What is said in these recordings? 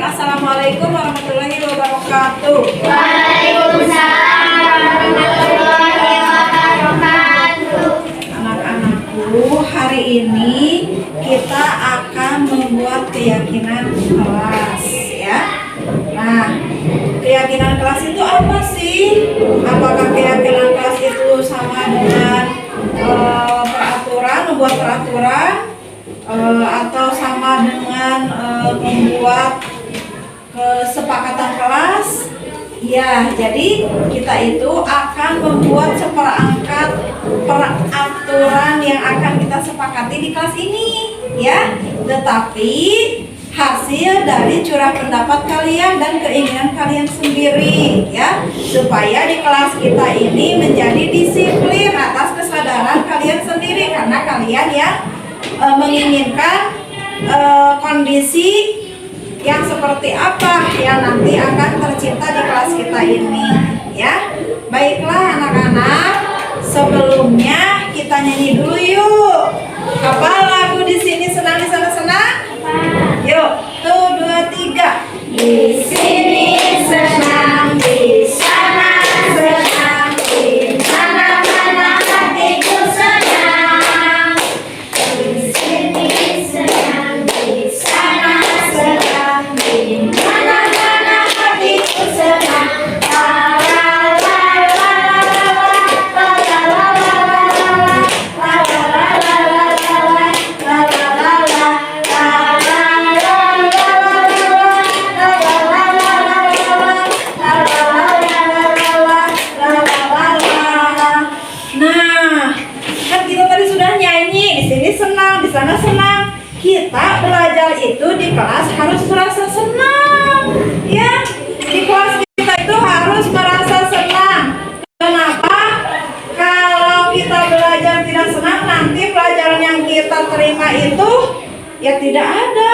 Assalamualaikum warahmatullahi wabarakatuh. Waalaikumsalam warahmatullahi wabarakatuh. Anak-anakku, hari ini kita akan membuat keyakinan kelas ya. Nah, keyakinan kelas itu apa sih? Apakah keyakinan kelas itu sama dengan membuat peraturan atau sama dengan membuat kesepakatan kelas? Ya, jadi kita itu akan membuat seperangkat peraturan yang akan kita sepakati di kelas ini ya. Tetapi hasil dari curah pendapat kalian dan keinginan kalian sendiri ya, supaya di kelas kita ini menjadi disiplin atas kesadaran kalian sendiri, karena kalian yang menginginkan kondisi yang seperti apa yang nanti akan tercipta di kelas kita ini ya. Baiklah anak-anak, sebelumnya kita nyanyi dulu yuk. Apa lagu di sini senang, di sana senang? Yuk, 1, 2, 3. Di sini senang, di sana senang, di mana-mana hatiku senang. Di sini senang, di sana senang, di mana-mana hatiku senang. Sana senang. Kita belajar itu di kelas harus merasa senang ya. Di kelas kita itu harus merasa senang. Kenapa? Kalau kita belajar tidak senang, nanti pelajaran yang kita terima itu ya tidak ada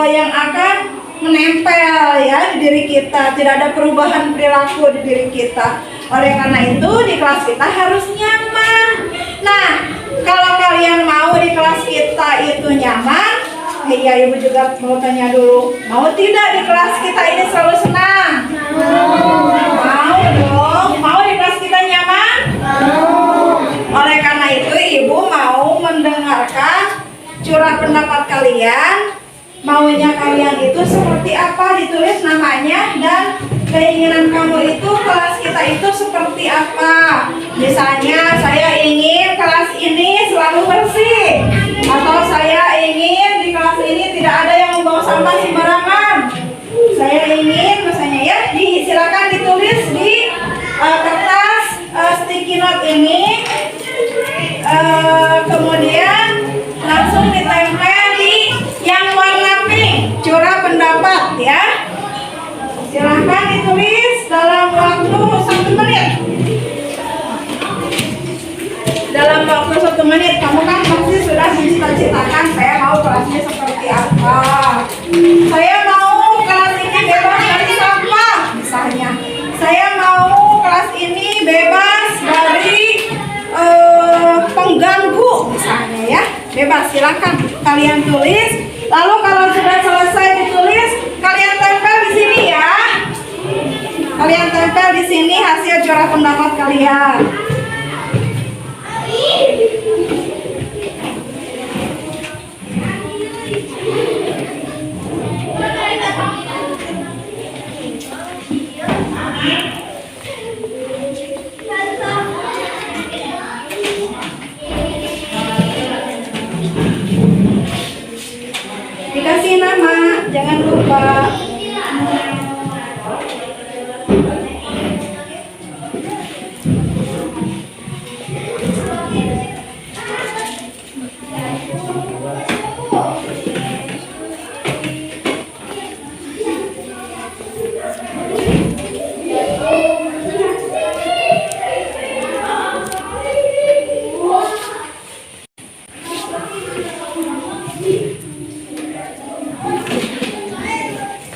yang akan menempel ya di diri kita, tidak ada perubahan perilaku di diri kita. Oleh karena itu di kelas kita harus nyaman. Nah, kalau kalian mau di kelas kita itu nyaman, iya ibu juga mau tanya dulu, mau tidak di kelas kita ini selalu senang? Mau dong. Mau di kelas kita nyaman? Oleh karena itu ibu mau mendengarkan curah pendapat kalian. Maunya kalian itu seperti apa, ditulis namanya, dan keinginan kamu itu kelas kita itu seperti apa. Misalnya saya ingin kelas ini selalu bersih, atau saya ingin di kelas ini tidak ada yang membawa sampah sembarangan. Saya ingin misalnya ya, silakan ditulis di kertas sticky note ini, kemudian langsung ditempel di yang warna pink, curah pendapat ya. Silahkan ditulis dalam waktu 1 menit. Dalam waktu 1 menit, kamu kan pasti sudah mencita-citakan saya mau kelasnya seperti apa. Saya mau kelas ini bebas dari sampah misalnya. Saya mau kelas ini bebas dari pengganggu misalnya ya. Bebas, silakan kalian tulis. Lalu kalau sudah selesai ditulis, kalian tempel di sini ya. Kalian tempel di sini hasil curah pendapat kalian. Dikasih nama, jangan lupa.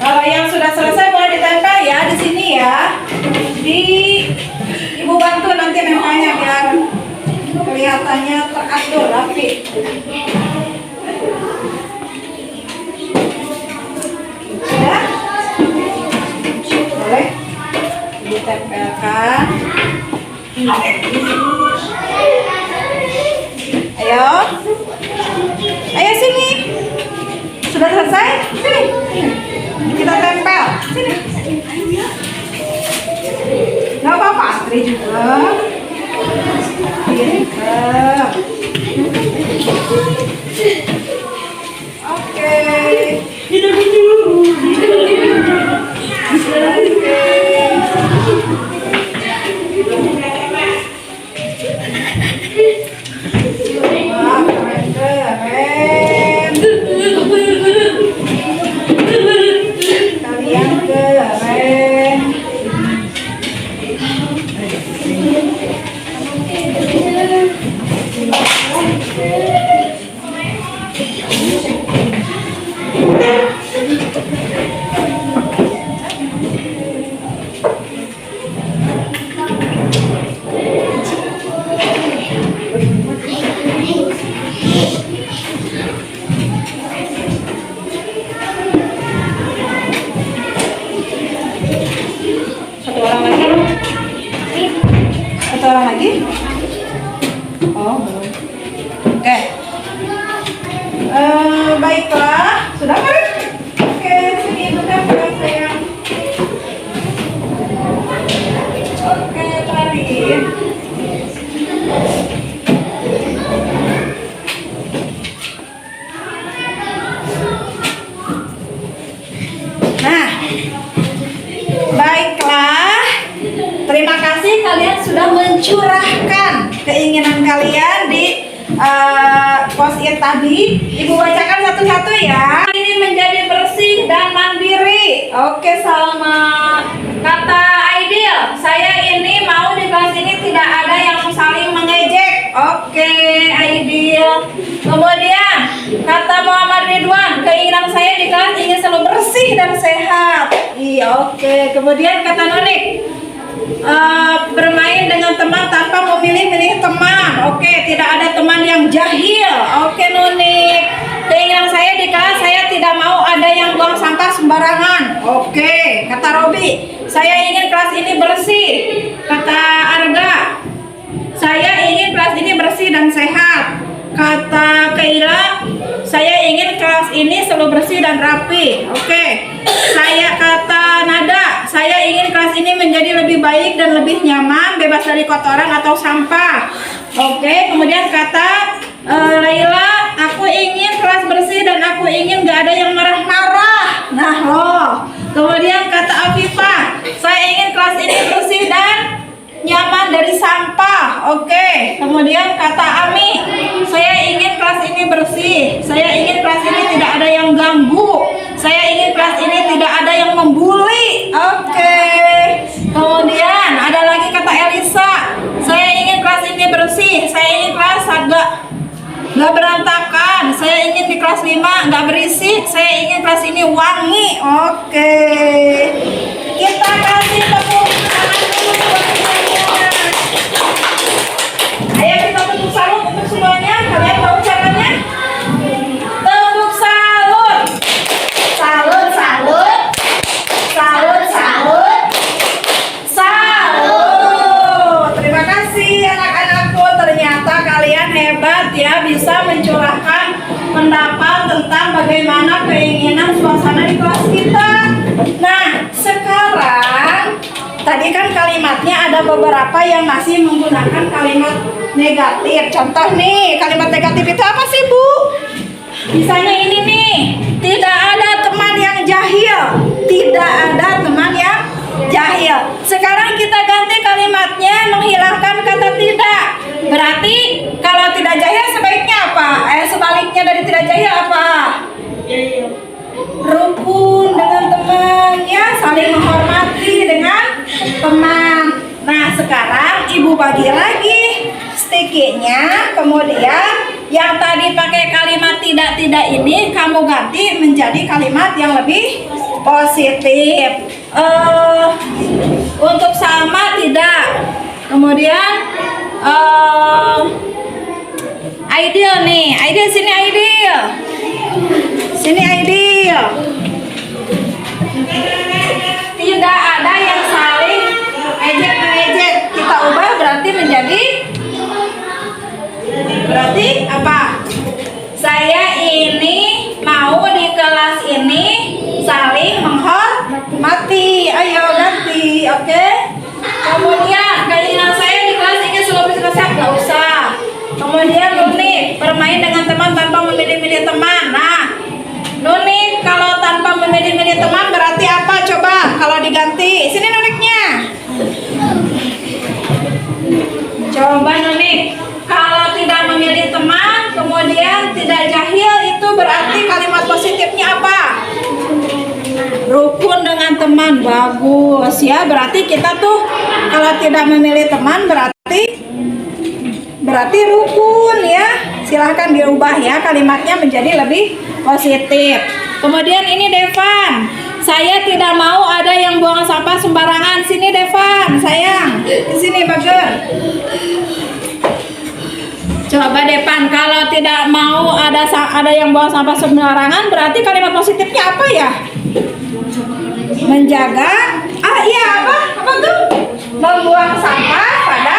Kalau yang sudah selesai boleh ditempel ya di sini ya. Di ibu bantu nanti nempelnya biar kelihatannya teratur rapi. boleh ditempelkan. Ayo, ayo sini. Sudah selesai? Sini. Kita tempel. Sini. Gak apa-apa, Astri juga. Pinter. Oke. Wah, keren. Kalian keren. Satu orang lagi? Satu orang lagi? Oh, belum. Oke. Baiklah. Sudah kan? Oke, sini ibu tempel sayang. Oke, tarik. Nah, baiklah. Terima kasih kalian sudah mencurahkan keinginan kalian di post-it tadi. Ibu bacakan satu-satu ya. Ini menjadi bersih dan mandiri. Oke, Salma. Kata Aidil, saya ini mau di kelas ini tidak ada yang saling mengejek. Oke, Aidil. Kemudian kata Muhammad Ridwan, keinginan saya di kelas ingin selalu bersih dan sehat. Iya, oke. Kemudian kata Nonik, bermain dengan teman tanpa memilih-milih teman. Oke, tidak ada teman yang jahil. Oke, Nonik. Keinginan saya di kelas, saya tidak mau ada yang buang sampah sembarangan. Oke, kata Robi, saya ingin kelas ini bersih. Kata Arga, saya ingin kelas ini bersih dan sehat. Kata Keila, saya ingin kelas ini selalu bersih dan rapi. Oke. Saya kata Nada, saya ingin kelas ini menjadi lebih baik dan lebih nyaman, bebas dari kotoran atau sampah. Oke. Kemudian kata Laila, aku ingin kelas bersih dan aku ingin gak ada yang marah-marah. Nah loh. Kemudian kata Afifah, saya ingin kelas ini bersih dan nyaman dari sampah. Oke. Kemudian kata Ami, saya ingin kelas ini bersih. Saya ingin kelas ini tidak ada yang ganggu. Saya ingin kelas ini tidak ada yang membuli. Oke. Kemudian ada lagi kata Elisa, saya ingin kelas ini bersih. Saya ingin kelas agak gak berantakan. Saya ingin di kelas 5 gak berisik. Saya ingin kelas ini wangi. Oke. Kita kasih tepuk tangan dulu buat semuanya. Ayo kita tepuk salut untuk semuanya. Kalian tahu caranya? Tepuk salut. Salut, salut. Salut, salut. Salut. Terima kasih anak-anakku. Ternyata kalian hebat ya, bisa mencurahkan pendapat tentang bagaimana keinginan suasana di kelas kita. Nah, sekarang tadi kan kalimatnya ada beberapa yang masih menggunakan kalimat negatif. Contoh nih, kalimat negatif itu apa sih, Bu? Misalnya ini nih, tidak ada teman yang jahil. Tidak ada teman yang jahil. Sekarang kita ganti kalimatnya, menghilangkan kata tidak. Berarti kalau tidak jahil sebaiknya apa? Sebaliknya dari tidak jahil apa? Rukun dengan teman, ya, saling menghormati dengan teman. Nah, sekarang Ibu bagi lagi stikinya. Kemudian yang tadi pakai kalimat tidak ini kamu ganti menjadi kalimat yang lebih positif. Untuk Salma tidak. Kemudian Aidil nih, Aidil sini, Aidil sini, Aidil. Tidak ada yang teman. Bagus ya. Berarti kita tuh kalau tidak memilih teman berarti rukun ya. Silahkan dirubah ya kalimatnya menjadi lebih positif. Kemudian ini Devan, saya tidak mau ada yang buang sampah sembarangan. Sini Devan, sayang, di sini Bager. Coba Devan, kalau tidak mau ada yang buang sampah sembarangan, berarti kalimat positifnya apa ya? Menjaga. Iya apa? Apa tuh? Membuang sampah pada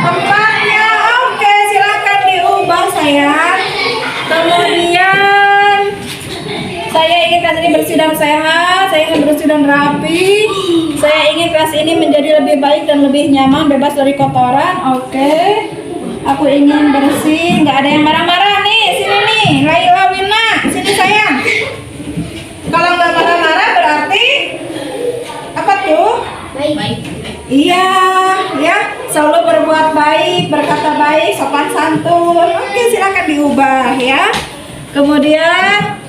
tempatnya. Oke, silakan diubah sayang. Kemudian saya ingin kelas ini bersih dan sehat. Saya ingin bersih dan rapi. Saya ingin kelas ini menjadi lebih baik dan lebih nyaman, bebas dari kotoran. Oke. Aku ingin bersih, nggak ada yang marah-marah nih. Sini nih, Laila Wina, sini sayang. Kalau nggak marah-marah berarti apa tuh? Baik. Iya, ya, selalu berbuat baik, berkata baik, sopan santun. Oke, silakan diubah ya. Kemudian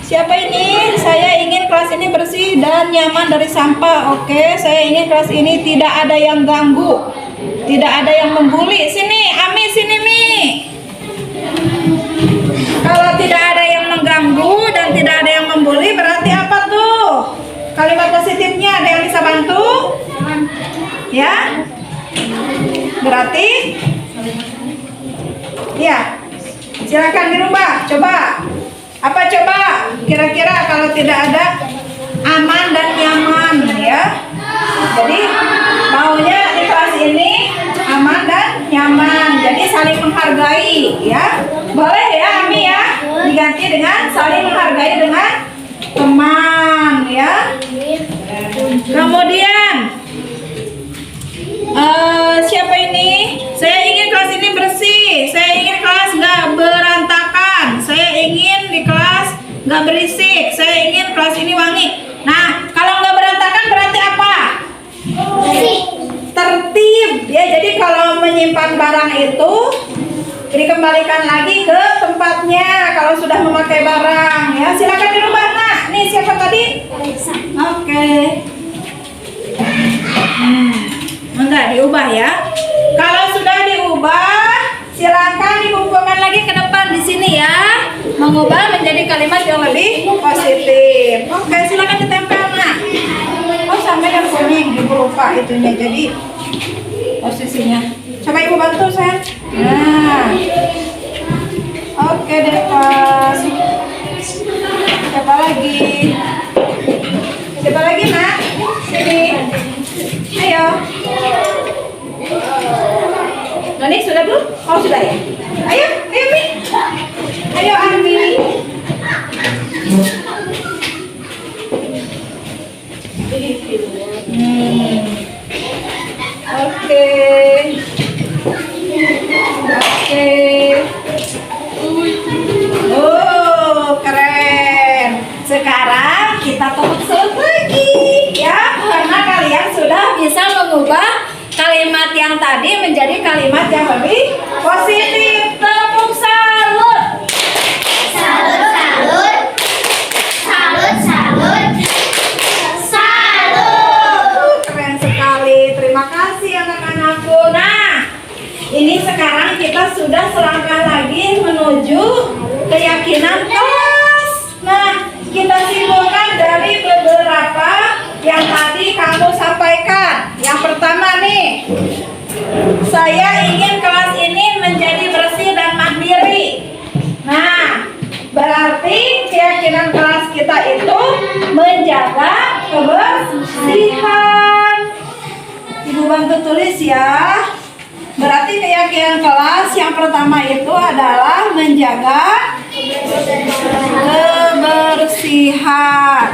siapa ini? Saya ingin kelas ini bersih dan nyaman dari sampah. Oke, saya ingin kelas ini tidak ada yang ganggu, tidak ada yang membuli. Sini, Ami, sini Mi. Kalau tidak ada yang mengganggu dan tidak ada yang membuli, berarti apa tuh? Kalimat positifnya ada yang bisa bantu? Ya, berarti ya, silakan dirubah. Coba apa coba? Kira-kira kalau tidak ada aman dan nyaman ya. Jadi maunya di kelas ini aman dan nyaman. Jadi saling menghargai ya. Boleh ya Ami ya. Diganti dengan saling menghargai dengan teman ya. Kemudian siapa ini? Saya ingin kelas ini bersih. Saya ingin kelas nggak berantakan. Saya ingin di kelas nggak berisik. Saya ingin kelas ini wangi. Nah, kalau nggak berantakan berarti apa? Tertib ya. Jadi kalau menyimpan barang itu dikembalikan lagi ke tempatnya kalau sudah memakai barang ya. Silakan dirubah nak. Nih siapa tadi? Oke. Enggak diubah ya. Kalau sudah diubah, silakan dikumpulkan lagi ke depan di sini ya. Mengubah menjadi kalimat yang lebih positif. Oke, silakan ditempel nak. Oh sampai yang kuning ibu lupa itunya jadi posisinya. Coba ibu bantu sayang. Nah. Oke deh pas. Siapa lagi? Siapa lagi nak? Sini. Ayo. Noni sudah belum? Oh sudah ya. Ayo, ayo Mi. Ayo Ami. Oke. Oh keren. Sekarang kita tepuk selut lagi ya, karena kalian sudah bisa mengubah kalimat yang tadi menjadi kalimat yang lebih positif. Tepuk salut. Salut, salut. Salut, salut. Salut. Keren sekali. Terima kasih anak-anakku. Nah, ini sekarang kita sudah selangkah lagi menuju keyakinan kelas. Nah, kita simpulkan dari beberapa yang tadi kamu sampaikan. Yang pertama nih, saya ingin kelas ini menjadi bersih dan mandiri. Nah, berarti keyakinan kelas kita itu menjaga kebersihan. Ibu bantu tulis ya. Berarti keyakinan kelas yang pertama itu adalah menjaga kebersihan.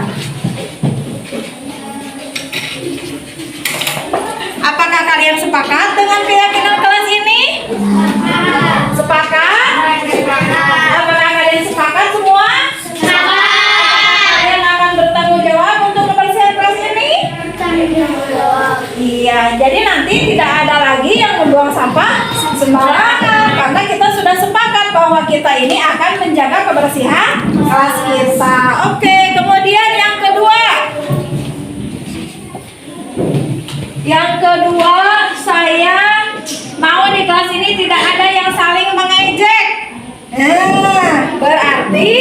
Apakah kalian sepakat dengan keyakinan kelas ini? Sepakat? Apakah kalian sepakat semua? Kalian akan bertanggung jawab untuk kebersihan kelas ini? Iya, jadi nanti tidak ada lagi yang membuang sampah sembarangan karena kita sudah sepakat bahwa kita ini akan menjaga kebersihan kelas kita. Oke, kemudian yang kedua, Yang kedua, saya mau di kelas ini tidak ada yang saling mengejek. Berarti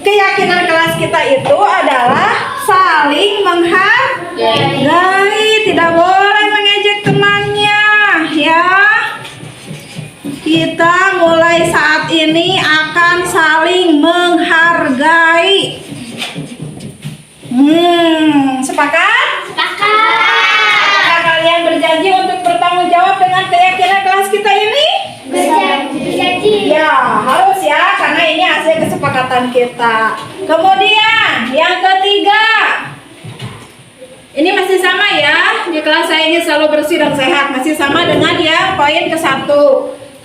keyakinan kelas kita itu adalah saling menghargai, tidak boleh mengejek temannya, ya. Kita mulai saat ini akan saling menghargai. Sepakat? Sepakat. Apakah kalian berjanji untuk bertanggung jawab dengan keyakinan kelas kita ini? Berjanji. Ya, harus ya, karena ini hasil kesepakatan kita. Kemudian, yang ketiga. Ini masih sama ya, di kelas saya ini selalu bersih dan sehat. Masih sama dengan yang poin ke-1.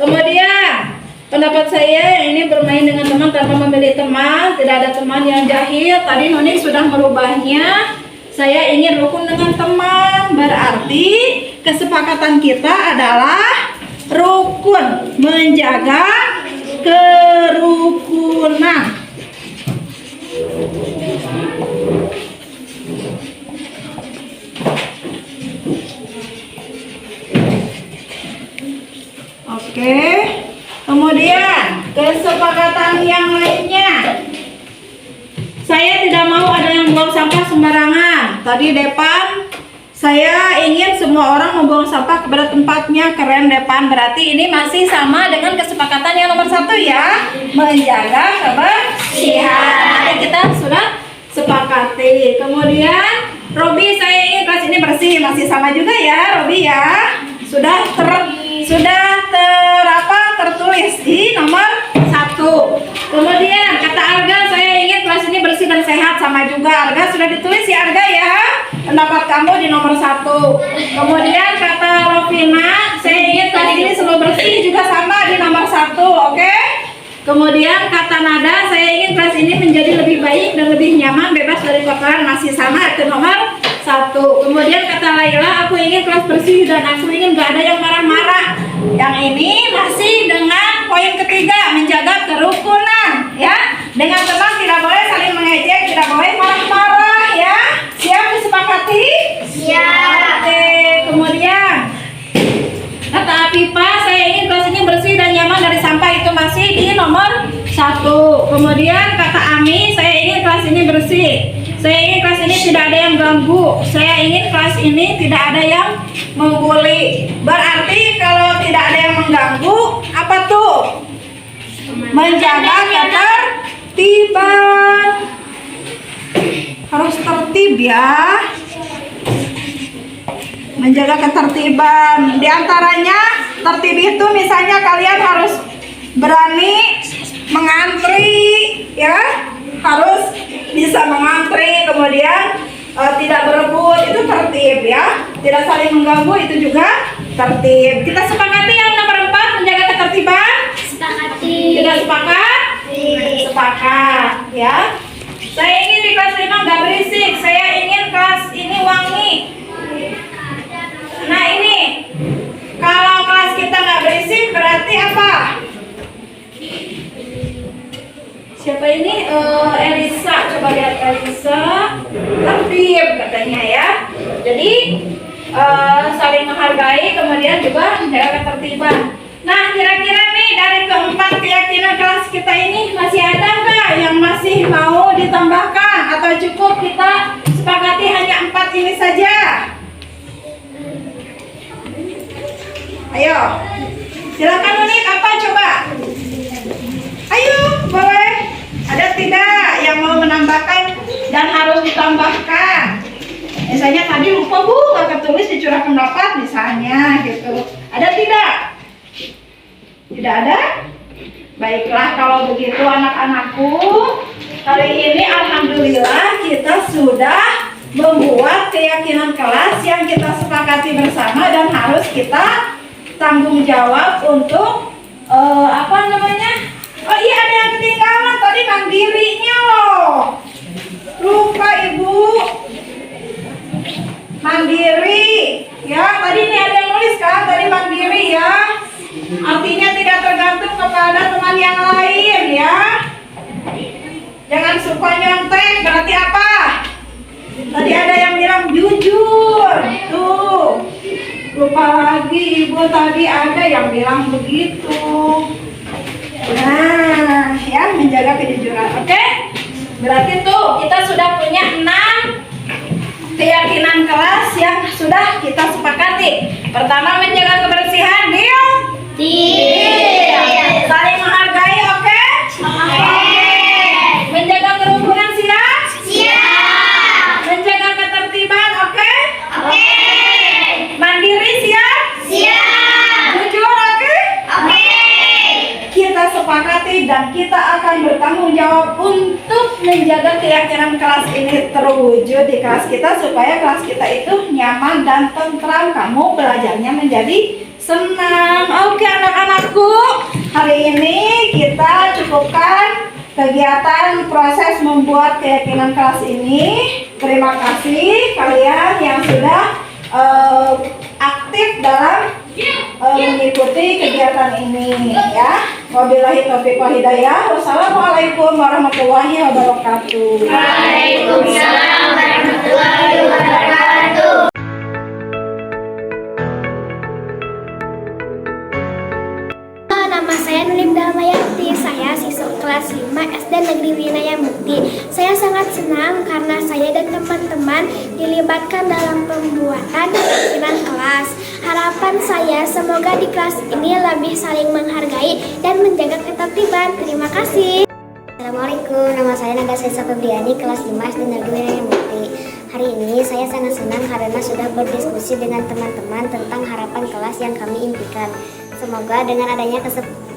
Kemudian, pendapat saya ini bermain dengan teman tanpa memilih teman. Tidak ada teman yang jahil. Tadi Nuni sudah merubahnya. Saya ingin rukun dengan teman. Berarti kesepakatan kita adalah rukun, menjaga kerukunan. Oke. Kemudian kesepakatan yang lainnya. Saya tidak mau ada yang buang sampah sembarangan. Tadi Depan, saya ingin semua orang membuang sampah kepada tempatnya. Keren Depan. Berarti ini masih sama dengan kesepakatan yang nomor 1 ya, menjaga kebersihan. Jadi kita sudah sepakati. Kemudian Robi, saya ingin kelas ini bersih. Masih sama juga ya Robi ya. Sudah tertulis di nomor 1. Kemudian kata Arga, saya ingin kelas ini bersih dan sehat. Sama juga Arga, sudah ditulis ya Arga ya, pendapat kamu di nomor 1. Kemudian kata Lovina, saya ingin kelas ini selalu bersih, juga sama di nomor 1. Oke. Kemudian kata Nada, saya ingin kelas ini menjadi lebih baik dan lebih nyaman, bebas dari kotoran. Masih sama ke nomor 1. Kemudian kata Laila, aku ingin kelas bersih dan aku ingin gak ada yang marah-marah. Yang ini masih dengan poin ketiga, menjaga kerukunan ya. Dengan teman tidak boleh saling mengejek, tidak boleh marah-marah ya. Siap disepakati? Siap. Oke. Kemudian kata Afifa, saya ingin kelas ini bersih dan nyaman dari sampah. Itu masih di nomor 1. Kemudian kata Ami, saya ingin kelas ini bersih. Saya ingin kelas ini tidak ada yang ganggu. Saya ingin kelas ini tidak ada yang membuli. Berarti kalau tidak ada yang mengganggu, apa tuh? Menjaga ketertiban. Harus tertib ya. Menjaga ketertiban. Di antaranya tertib itu misalnya kalian harus berani mengantri ya. Harus bisa mengantri, kemudian tidak berebut, itu tertib ya. Tidak saling mengganggu, itu juga tertib. Kita sepakati yang nomor 4, menjaga ketertiban. Sepakati. Tidak sepakat? Sepakat ya. Saya ingin di kelas 5 nggak berisik. Saya ingin kelas ini wangi. Nah ini, kalau kelas kita nggak berisik berarti apa? Siapa ini? Elisa. Coba lihat Elisa. Tertib katanya ya. Jadi saling menghargai, kemudian juga menjaga ketertiban. Nah, kira-kira nih dari keempat keyakinan kelas kita ini masih ada nggak yang masih mau ditambahkan, atau cukup kita sepakati hanya 4 ini saja? Ayo, silakan Unik, apa coba? Ayo, boleh. Ada tidak yang mau menambahkan dan harus ditambahkan? Misalnya tadi lupa Bu, nggak ketulis di curah pendapat misalnya gitu. Ada tidak? Tidak ada? Baiklah kalau begitu anak-anakku, hari ini alhamdulillah kita sudah membuat keyakinan kelas yang kita sepakati bersama dan harus kita tanggung jawab untuk apa namanya? Oh iya, ada yang ketinggalan tadi, mandirinya loh. Lupa Ibu. Mandiri. Ya, tadi ini ada yang nulis kan, tadi mandiri ya. Artinya tidak tergantung kepada teman yang lain ya. Jangan suka nyontek, berarti apa? Tadi ada yang bilang jujur. Tuh. Lupa lagi Ibu, tadi ada yang bilang begitu. Nah, ya menjaga kejujuran. Oke? Berarti tuh kita sudah punya 6 keyakinan kelas yang sudah kita sepakati. Pertama, menjaga kebersihan, deal. Saling menghargai, oke? Menjaga kerukunan, siap? Menjaga ketertiban, oke? Mandiri, siap? Jujur, oke? Kita sepakati dan kita akan bertanggung jawab untuk menjaga keyakinan kelas ini terwujud di kelas kita supaya kelas kita itu nyaman dan tentram, kamu belajarnya menjadi senang. Oke anak-anakku, hari ini kita cukupkan kegiatan proses membuat keyakinan kelas ini. Terima kasih kalian yang sudah aktif dalam mengikuti kegiatan ini ya. Wabillahi taufiq wal hidayah. Wassalamualaikum warahmatullahi wabarakatuh. Waalaikumsalam warahmatullahi wabarakatuh. Nama saya Nulim Damayati, saya siswa kelas 5 SD Negeri Winaya Mukti. Saya sangat senang karena saya dan teman-teman dilibatkan dalam pembuatan keyakinan kelas. Harapan saya semoga di kelas ini lebih saling menghargai dan menjaga ketertiban. Terima kasih. Assalamualaikum, nama saya Nada Sesa Febriani, kelas 5 SD Negeri Winaya Mukti. Hari ini saya sangat senang karena sudah berdiskusi dengan teman-teman tentang harapan kelas yang kami impikan. Semoga dengan adanya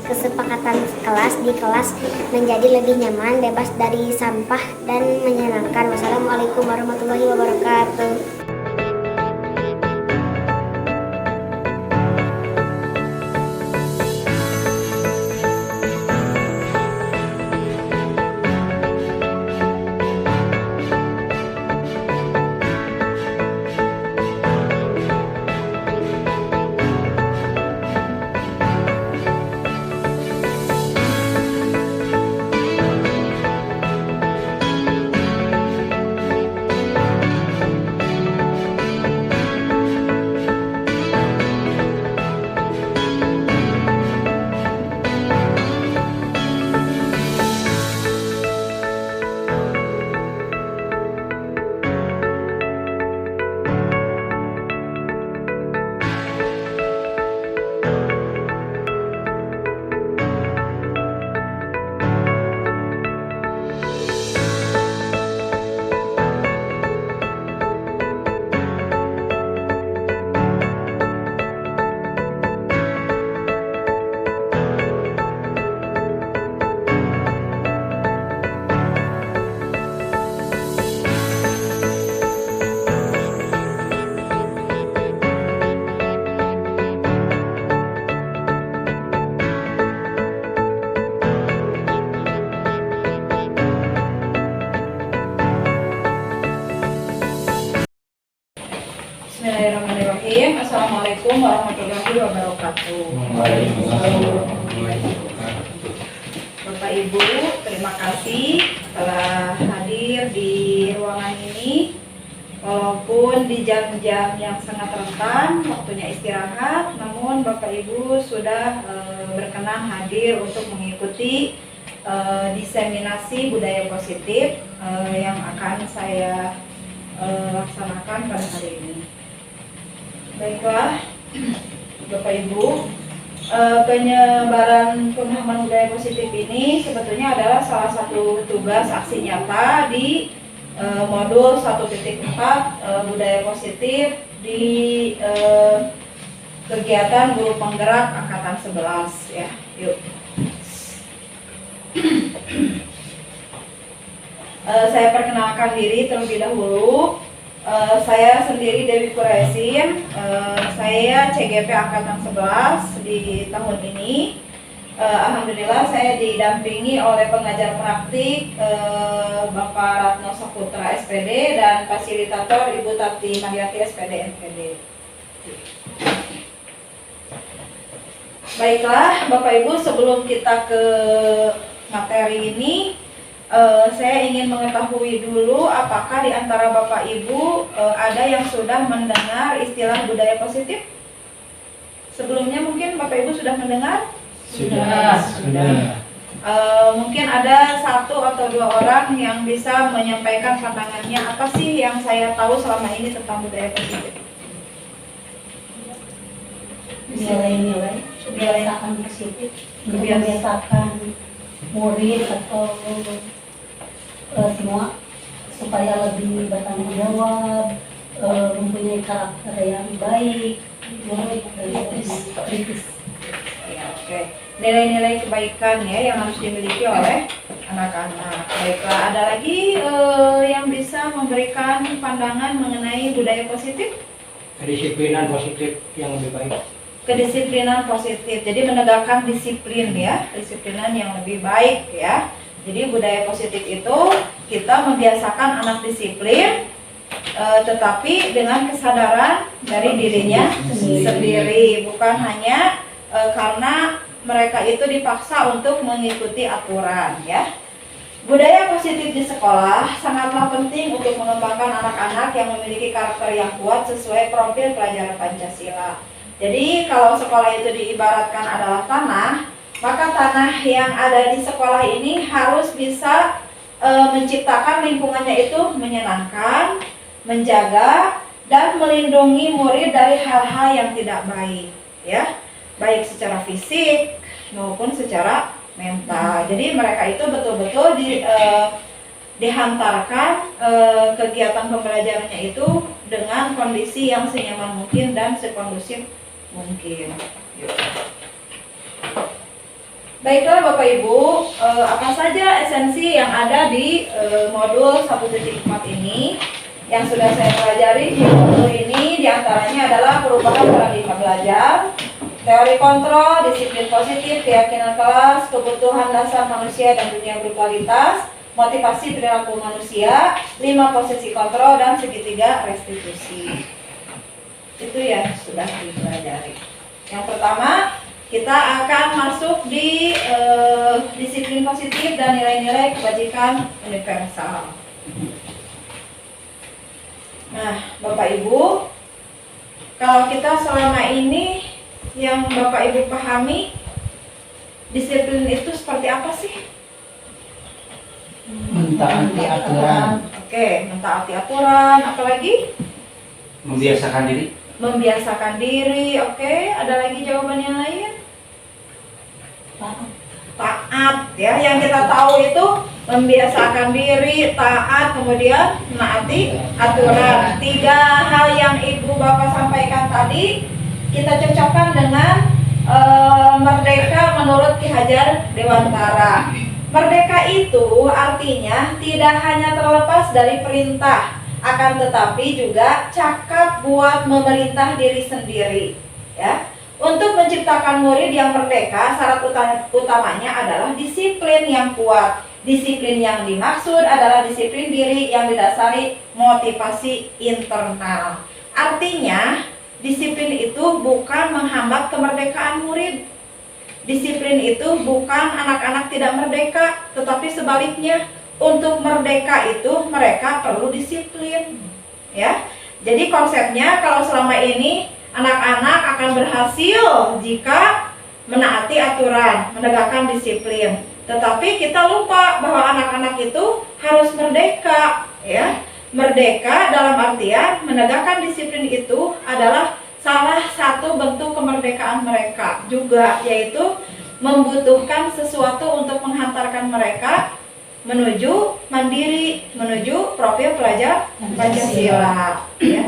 kesepakatan kelas di kelas menjadi lebih nyaman, bebas dari sampah dan menyenangkan. Wassalamualaikum warahmatullahi wabarakatuh. Bismillahirrahmanirrahim. Assalamualaikum warahmatullahi wabarakatuh. Bapak Ibu, terima kasih telah hadir di ruangan ini. Walaupun di jam-jam yang sangat rentan, waktunya istirahat, namun Bapak Ibu sudah berkenan hadir untuk mengikuti diseminasi budaya positif yang akan saya laksanakan pada hari ini. Baiklah, Bapak Ibu, penyebaran pemahaman budaya positif ini sebetulnya adalah salah satu tugas aksi nyata di modul 1.4 budaya positif di kegiatan guru penggerak angkatan 11 ya. Yuk. Saya perkenalkan diri terlebih dahulu. Saya sendiri Dewi Kuresin, saya CGP Angkatan 11 di tahun ini. Alhamdulillah saya didampingi oleh pengajar praktik Bapak Ratno Saputra SPD dan fasilitator Ibu Tati Mariati SPD NPD. Baiklah Bapak Ibu, sebelum kita ke materi ini, saya ingin mengetahui dulu apakah di antara Bapak Ibu ada yang sudah mendengar istilah budaya positif? Sebelumnya mungkin Bapak Ibu sudah mendengar? Sudah. Mungkin ada 1 atau 2 orang yang bisa menyampaikan pandangannya apa sih yang saya tahu selama ini tentang budaya positif? Nilai-nilai kebiasaan positif, membiasakan murid atau semua supaya lebih bertanggung jawab, mempunyai karakter yang baik, kritis. Ya, oke. Nilai-nilai kebaikan ya yang harus dimiliki oleh anak-anak. Baiklah, ada lagi yang bisa memberikan pandangan mengenai budaya positif? Kedisiplinan positif yang lebih baik. Kedisiplinan positif, jadi menegakkan disiplin ya, disiplinan yang lebih baik ya. Jadi budaya positif itu kita membiasakan anak disiplin, tetapi dengan kesadaran dari dirinya sendiri, bukan hanya karena mereka itu dipaksa untuk mengikuti aturan ya. Budaya positif di sekolah sangatlah penting untuk mengembangkan anak-anak yang memiliki karakter yang kuat sesuai profil pelajaran Pancasila. Jadi kalau sekolah itu diibaratkan adalah tanah, maka tanah yang ada di sekolah ini harus bisa menciptakan lingkungannya itu menyenangkan, menjaga, dan melindungi murid dari hal-hal yang tidak baik, ya, baik secara fisik maupun secara mental. Jadi mereka itu betul-betul dihantarkan kegiatan pembelajarannya itu dengan kondisi yang senyaman mungkin dan sekondusif mungkin. Baiklah Bapak Ibu, apa saja esensi yang ada di modul 1.4 ini yang sudah saya pelajari di modul ini diantaranya adalah perubahan paradigma belajar, teori kontrol, disiplin positif, keyakinan kelas, kebutuhan dasar manusia dan dunia berkualitas, motivasi perilaku manusia, 5 posisi kontrol, dan segitiga restitusi. Itu yang sudah dipelajari. Yang pertama, kita akan masuk di disiplin positif dan nilai-nilai kebajikan universal. Nah, Bapak Ibu, kalau kita selama ini yang Bapak Ibu pahami, disiplin itu seperti apa sih? Mentaati aturan. Oke, mentaati aturan, apalagi? Membiasakan diri. Membiasakan diri, oke. Ada lagi jawaban yang lain? Taat ya, yang kita tahu itu membiasakan diri, taat, kemudian menaati aturan. 3 hal yang Ibu Bapak sampaikan tadi kita cocokkan dengan merdeka menurut Ki Hajar Dewantara. Merdeka itu artinya tidak hanya terlepas dari perintah, akan tetapi juga cakap buat memerintah diri sendiri ya. Untuk menciptakan murid yang merdeka, syarat utamanya adalah disiplin yang kuat. Disiplin yang dimaksud adalah disiplin diri yang didasari motivasi internal. Artinya, disiplin itu bukan menghambat kemerdekaan murid. Disiplin itu bukan anak-anak tidak merdeka, tetapi sebaliknya, untuk merdeka itu mereka perlu disiplin. Ya. Jadi konsepnya kalau selama ini anak-anak akan berhasil jika menaati aturan, menegakkan disiplin. Tetapi kita lupa bahwa anak-anak itu harus merdeka, ya. Merdeka dalam artian menegakkan disiplin itu adalah salah satu bentuk kemerdekaan mereka juga, yaitu membutuhkan sesuatu untuk menghantarkan mereka menuju mandiri, menuju profil pelajar Pancasila. Ya.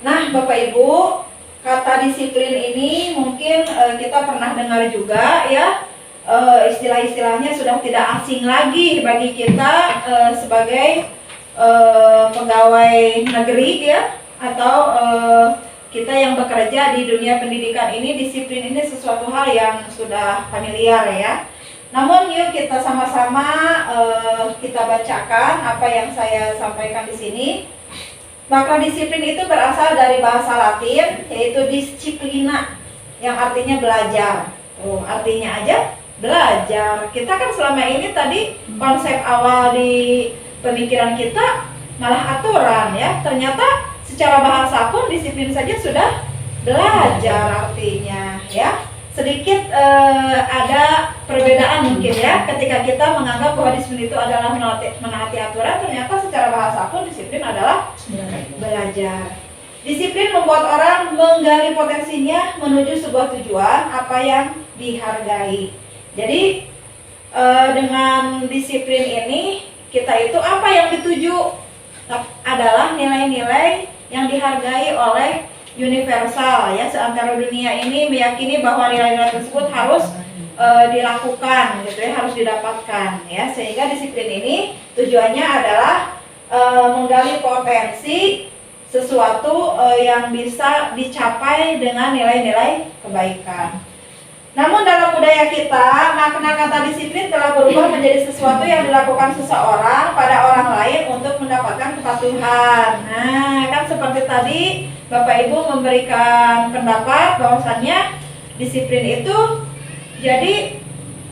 Nah, Bapak Ibu, kata disiplin ini mungkin kita pernah dengar juga ya, istilah-istilahnya sudah tidak asing lagi bagi kita sebagai pegawai negeri ya, atau kita yang bekerja di dunia pendidikan ini. Disiplin ini sesuatu hal yang sudah familiar ya. Namun yuk kita sama-sama kita bacakan apa yang saya sampaikan di sini. Maka disiplin itu berasal dari bahasa Latin, yaitu disciplina, yang artinya belajar. Artinya aja belajar. Kita kan selama ini tadi konsep awal di pemikiran kita malah aturan ya. Ternyata secara bahasa pun disiplin saja sudah belajar artinya ya. Sedikit ada perbedaan mungkin ya ketika kita menganggap bahwa disiplin itu adalah menaati aturan, ternyata secara bahasa pun disiplin adalah belajar. Disiplin membuat orang menggali potensinya menuju sebuah tujuan apa yang dihargai. Jadi dengan disiplin ini kita itu apa yang dituju adalah nilai-nilai yang dihargai oleh universal ya, seantero dunia ini meyakini bahwa nilai-nilai tersebut harus dilakukan gitu ya, harus didapatkan ya, sehingga disiplin ini tujuannya adalah menggali potensi sesuatu yang bisa dicapai dengan nilai-nilai kebaikan. Namun dalam budaya kita, makna kata disiplin telah berubah menjadi sesuatu yang dilakukan seseorang pada orang lain untuk mendapatkan kepatuhan. Nah, kan seperti tadi Bapak Ibu memberikan pendapat bahwasannya disiplin itu jadi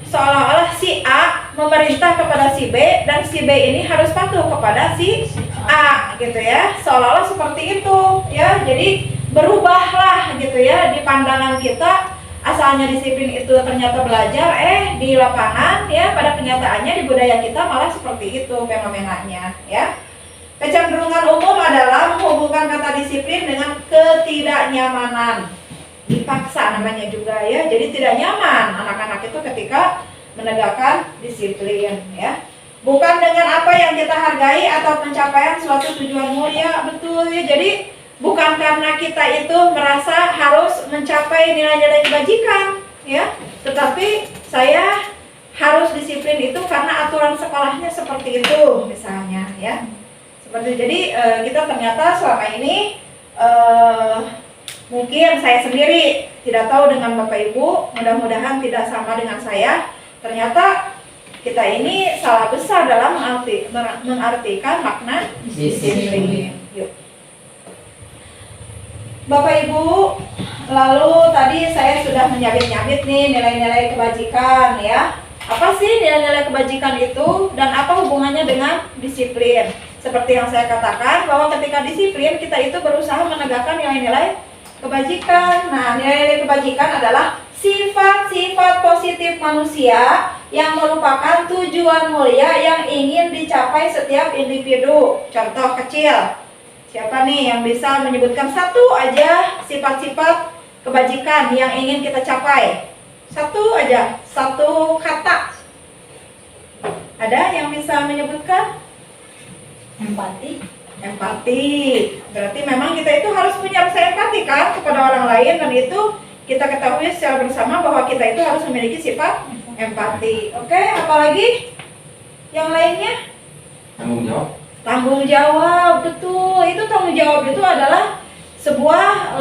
seolah-olah si A memerintah kepada si B dan si B ini harus patuh kepada si A gitu ya. Seolah-olah seperti itu ya. Jadi berubahlah gitu ya di pandangan kita. Asalnya disiplin itu ternyata belajar, di lapangan ya pada kenyataannya di budaya kita malah seperti itu fenomenanya ya. Kecenderungan umum adalah menghubungkan kata disiplin dengan ketidaknyamanan. Dipaksa namanya juga ya. Jadi tidak nyaman anak-anak itu ketika menegakkan disiplin ya. Bukan dengan apa yang kita hargai atau pencapaian suatu tujuan mulia, betul ya. Jadi bukan karena kita itu merasa harus mencapai nilai-nilai kebajikan ya, tetapi saya harus disiplin itu karena aturan sekolahnya seperti itu misalnya ya. Seperti jadi kita ternyata selama ini mungkin saya sendiri tidak tahu dengan Bapak Ibu, mudah-mudahan tidak sama dengan saya. Ternyata kita ini salah besar dalam mengartikan makna disiplin. Yuk. Bapak Ibu, lalu tadi saya sudah menyabit-nyabit nih nilai-nilai kebajikan ya. Apa sih nilai-nilai kebajikan itu dan apa hubungannya dengan disiplin? Seperti yang saya katakan bahwa ketika disiplin kita itu berusaha menegakkan nilai-nilai kebajikan. Nah, nilai-nilai kebajikan adalah sifat-sifat positif manusia yang merupakan tujuan mulia yang ingin dicapai setiap individu. Contoh kecil. Siapa nih yang bisa menyebutkan satu aja sifat-sifat kebajikan yang ingin kita capai? Satu aja, satu kata. Ada yang bisa menyebutkan? Empati. Empati. Berarti memang kita itu harus punya rasa empati kan kepada orang lain, dan itu kita ketahui secara bersama bahwa kita itu harus memiliki sifat empati. Oke, apalagi yang lainnya? Tanggung jawab. Tanggung jawab, betul. Itu tanggung jawab itu adalah sebuah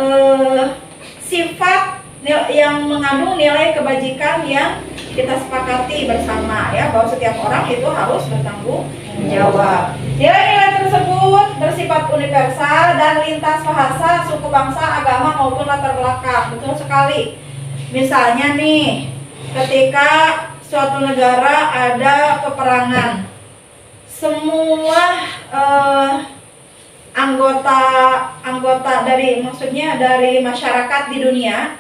sifat yang mengandung nilai kebajikan yang kita sepakati bersama ya, bahwa setiap orang itu harus bertanggung jawab. Nilai-nilai tersebut bersifat universal dan lintas bahasa, suku, bangsa, agama maupun latar belakang. Betul sekali. Misalnya nih, ketika suatu negara ada peperangan, semua anggota dari masyarakat di dunia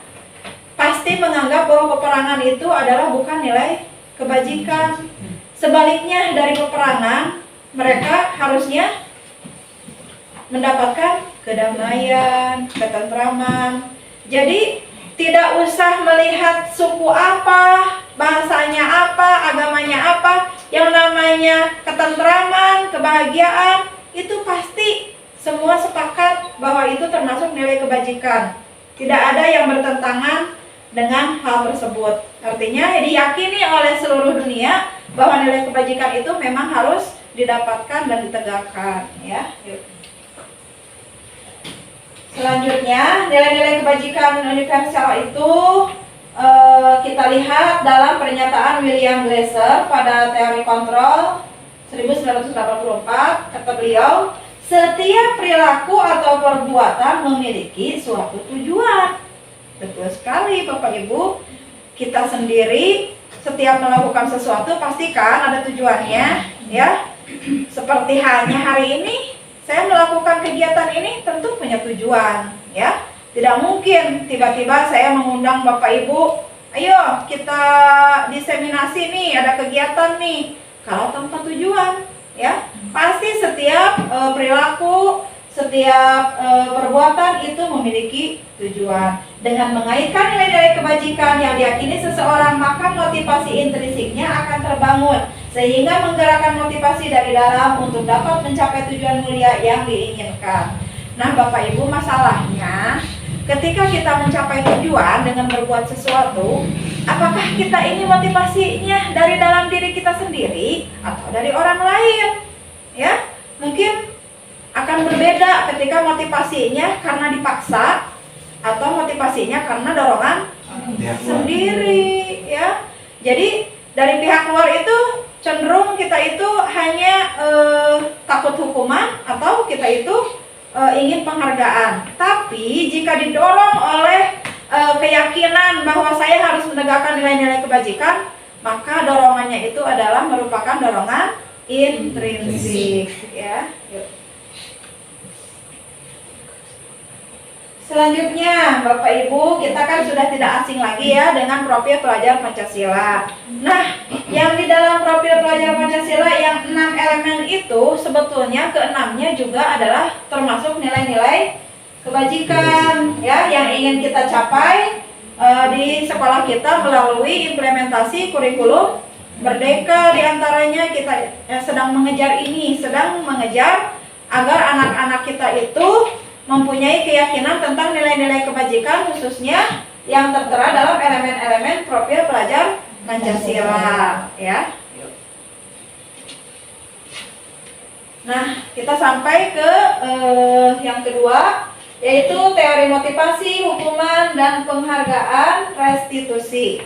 pasti menganggap bahwa peperangan itu adalah bukan nilai kebajikan. Sebaliknya dari peperangan, mereka harusnya mendapatkan kedamaian, ketentraman. Jadi tidak usah melihat suku apa, bahasanya apa, agamanya apa, yang namanya ketentraman, kebahagiaan, itu pasti semua sepakat bahwa itu termasuk nilai kebajikan. Tidak ada yang bertentangan dengan hal tersebut. Artinya diyakini oleh seluruh dunia bahwa nilai kebajikan itu memang harus didapatkan dan ditegakkan ya. Yuk. Selanjutnya, nilai-nilai kebajikan universal itu kita lihat dalam pernyataan William Glasser pada teori kontrol 1984. Kata beliau, setiap perilaku atau perbuatan memiliki suatu tujuan. Betul sekali Bapak Ibu. Kita sendiri setiap melakukan sesuatu pastikan ada tujuannya, ya. Seperti halnya hari ini, saya melakukan kegiatan ini tentu punya tujuan, ya. Tidak mungkin tiba-tiba saya mengundang Bapak Ibu, ayo kita diseminasi nih, ada kegiatan nih, kalau tanpa tujuan, ya. Pasti setiap perilaku, setiap perbuatan itu memiliki tujuan. Dengan mengaitkan nilai-nilai kebajikan yang diyakini seseorang, maka motivasi intrinsiknya akan terbangun, sehingga menggerakkan motivasi dari dalam untuk dapat mencapai tujuan mulia yang diinginkan. Nah, Bapak Ibu, masalahnya ketika kita mencapai tujuan dengan berbuat sesuatu, apakah kita ini motivasinya dari dalam diri kita sendiri atau dari orang lain? Ya, mungkin akan berbeda ketika motivasinya karena dipaksa atau motivasinya karena dorongan sendiri, ya. Jadi dari pihak luar itu cenderung kita itu hanya takut hukuman atau kita itu ingin penghargaan. Tapi jika didorong oleh keyakinan bahwa saya harus menegakkan nilai-nilai kebajikan, maka dorongannya itu adalah merupakan dorongan intrinsik, ya. Selanjutnya, Bapak Ibu, kita kan sudah tidak asing lagi ya dengan profil pelajar Pancasila. Nah, yang di dalam profil pelajar Pancasila yang 6 elemen itu sebetulnya keenamnya juga adalah termasuk nilai-nilai kebajikan, ya, yang ingin kita capai di sekolah kita melalui implementasi kurikulum Merdeka. Diantaranya kita sedang mengejar ini, sedang mengejar agar anak-anak kita itu mempunyai keyakinan tentang nilai-nilai kebajikan, khususnya yang tertera dalam elemen-elemen profil pelajar Pancasila, ya. Nah, kita sampai ke yang kedua, yaitu teori motivasi, hukuman, dan penghargaan restitusi.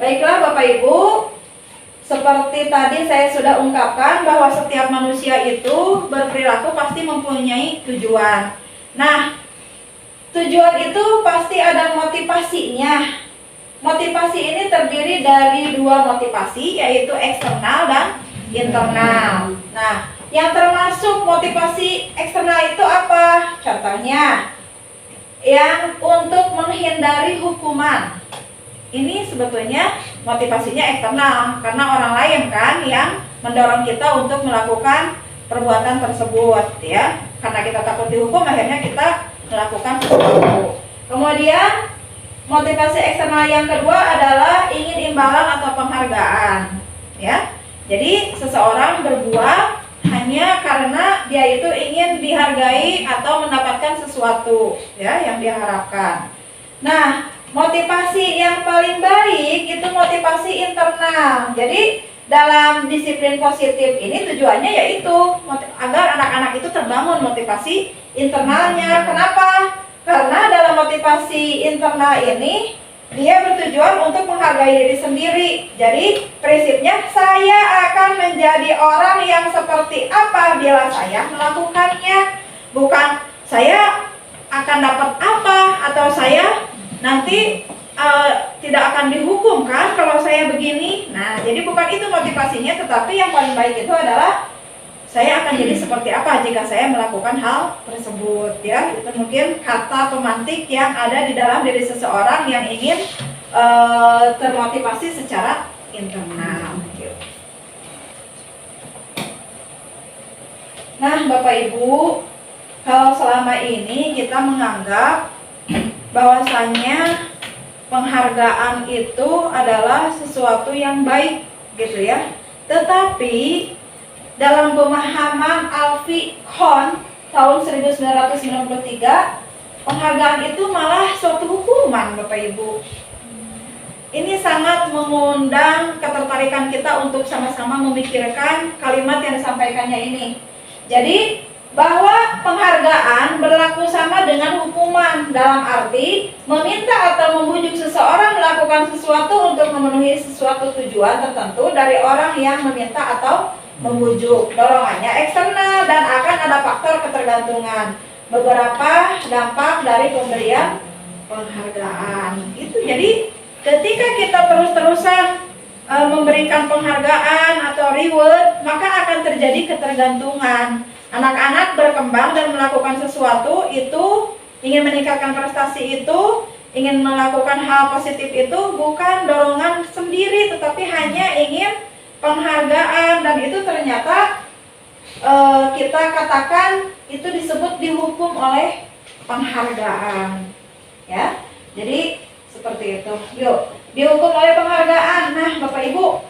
Baiklah Bapak Ibu, seperti tadi saya sudah ungkapkan bahwa setiap manusia itu berperilaku pasti mempunyai tujuan. Nah, tujuan itu pasti ada motivasinya. Motivasi ini terdiri dari dua motivasi, yaitu eksternal dan internal. Nah, yang termasuk motivasi eksternal itu apa? Contohnya, yang untuk menghindari hukuman. Ini sebetulnya motivasinya eksternal, karena orang lain kan yang mendorong kita untuk melakukan perbuatan tersebut, ya. Karena kita takut dihukum, akhirnya kita melakukan sesuatu. Kemudian motivasi eksternal yang kedua adalah ingin imbalan atau penghargaan, ya. Jadi seseorang berbuat hanya karena dia itu ingin dihargai atau mendapatkan sesuatu, ya, yang dia harapkan. Nah, motivasi yang paling baik itu motivasi internal. Jadi dalam disiplin positif ini tujuannya yaitu agar anak-anak itu terbangun motivasi internalnya. Kenapa? Karena dalam motivasi internal ini dia bertujuan untuk menghargai diri sendiri. Jadi prinsipnya, saya akan menjadi orang yang seperti apa bila saya melakukannya. Bukan saya akan dapat apa atau saya nanti tidak akan dihukum kan kalau saya begini. Nah, jadi bukan itu motivasinya, tetapi yang paling baik itu adalah saya akan jadi seperti apa jika saya melakukan hal tersebut, ya. Itu mungkin kata pemantik yang ada di dalam diri seseorang yang ingin termotivasi secara internal. Nah, Bapak Ibu, kalau selama ini kita menganggap bahwasanya penghargaan itu adalah sesuatu yang baik, gitu ya. Tetapi dalam pemahaman Alfie Kohn tahun 1993, penghargaan itu malah suatu hukuman, Bapak Ibu. Ini sangat mengundang ketertarikan kita untuk sama-sama memikirkan kalimat yang disampaikannya ini. Jadi bahwa penghargaan berlaku sama dengan hukuman, dalam arti meminta atau membujuk seseorang melakukan sesuatu untuk memenuhi sesuatu tujuan tertentu dari orang yang meminta atau membujuk. Dorongannya eksternal dan akan ada faktor ketergantungan. Beberapa dampak dari pemberian penghargaan itu, jadi ketika kita terus-terusan memberikan penghargaan atau reward, maka akan terjadi ketergantungan. Anak-anak berkembang dan melakukan sesuatu itu, ingin meningkatkan prestasi itu, ingin melakukan hal positif itu bukan dorongan sendiri, tetapi hanya ingin penghargaan, dan itu ternyata kita katakan itu disebut dihukum oleh penghargaan, ya. Jadi seperti itu. Yuk, dihukum oleh penghargaan. Nah, Bapak Ibu,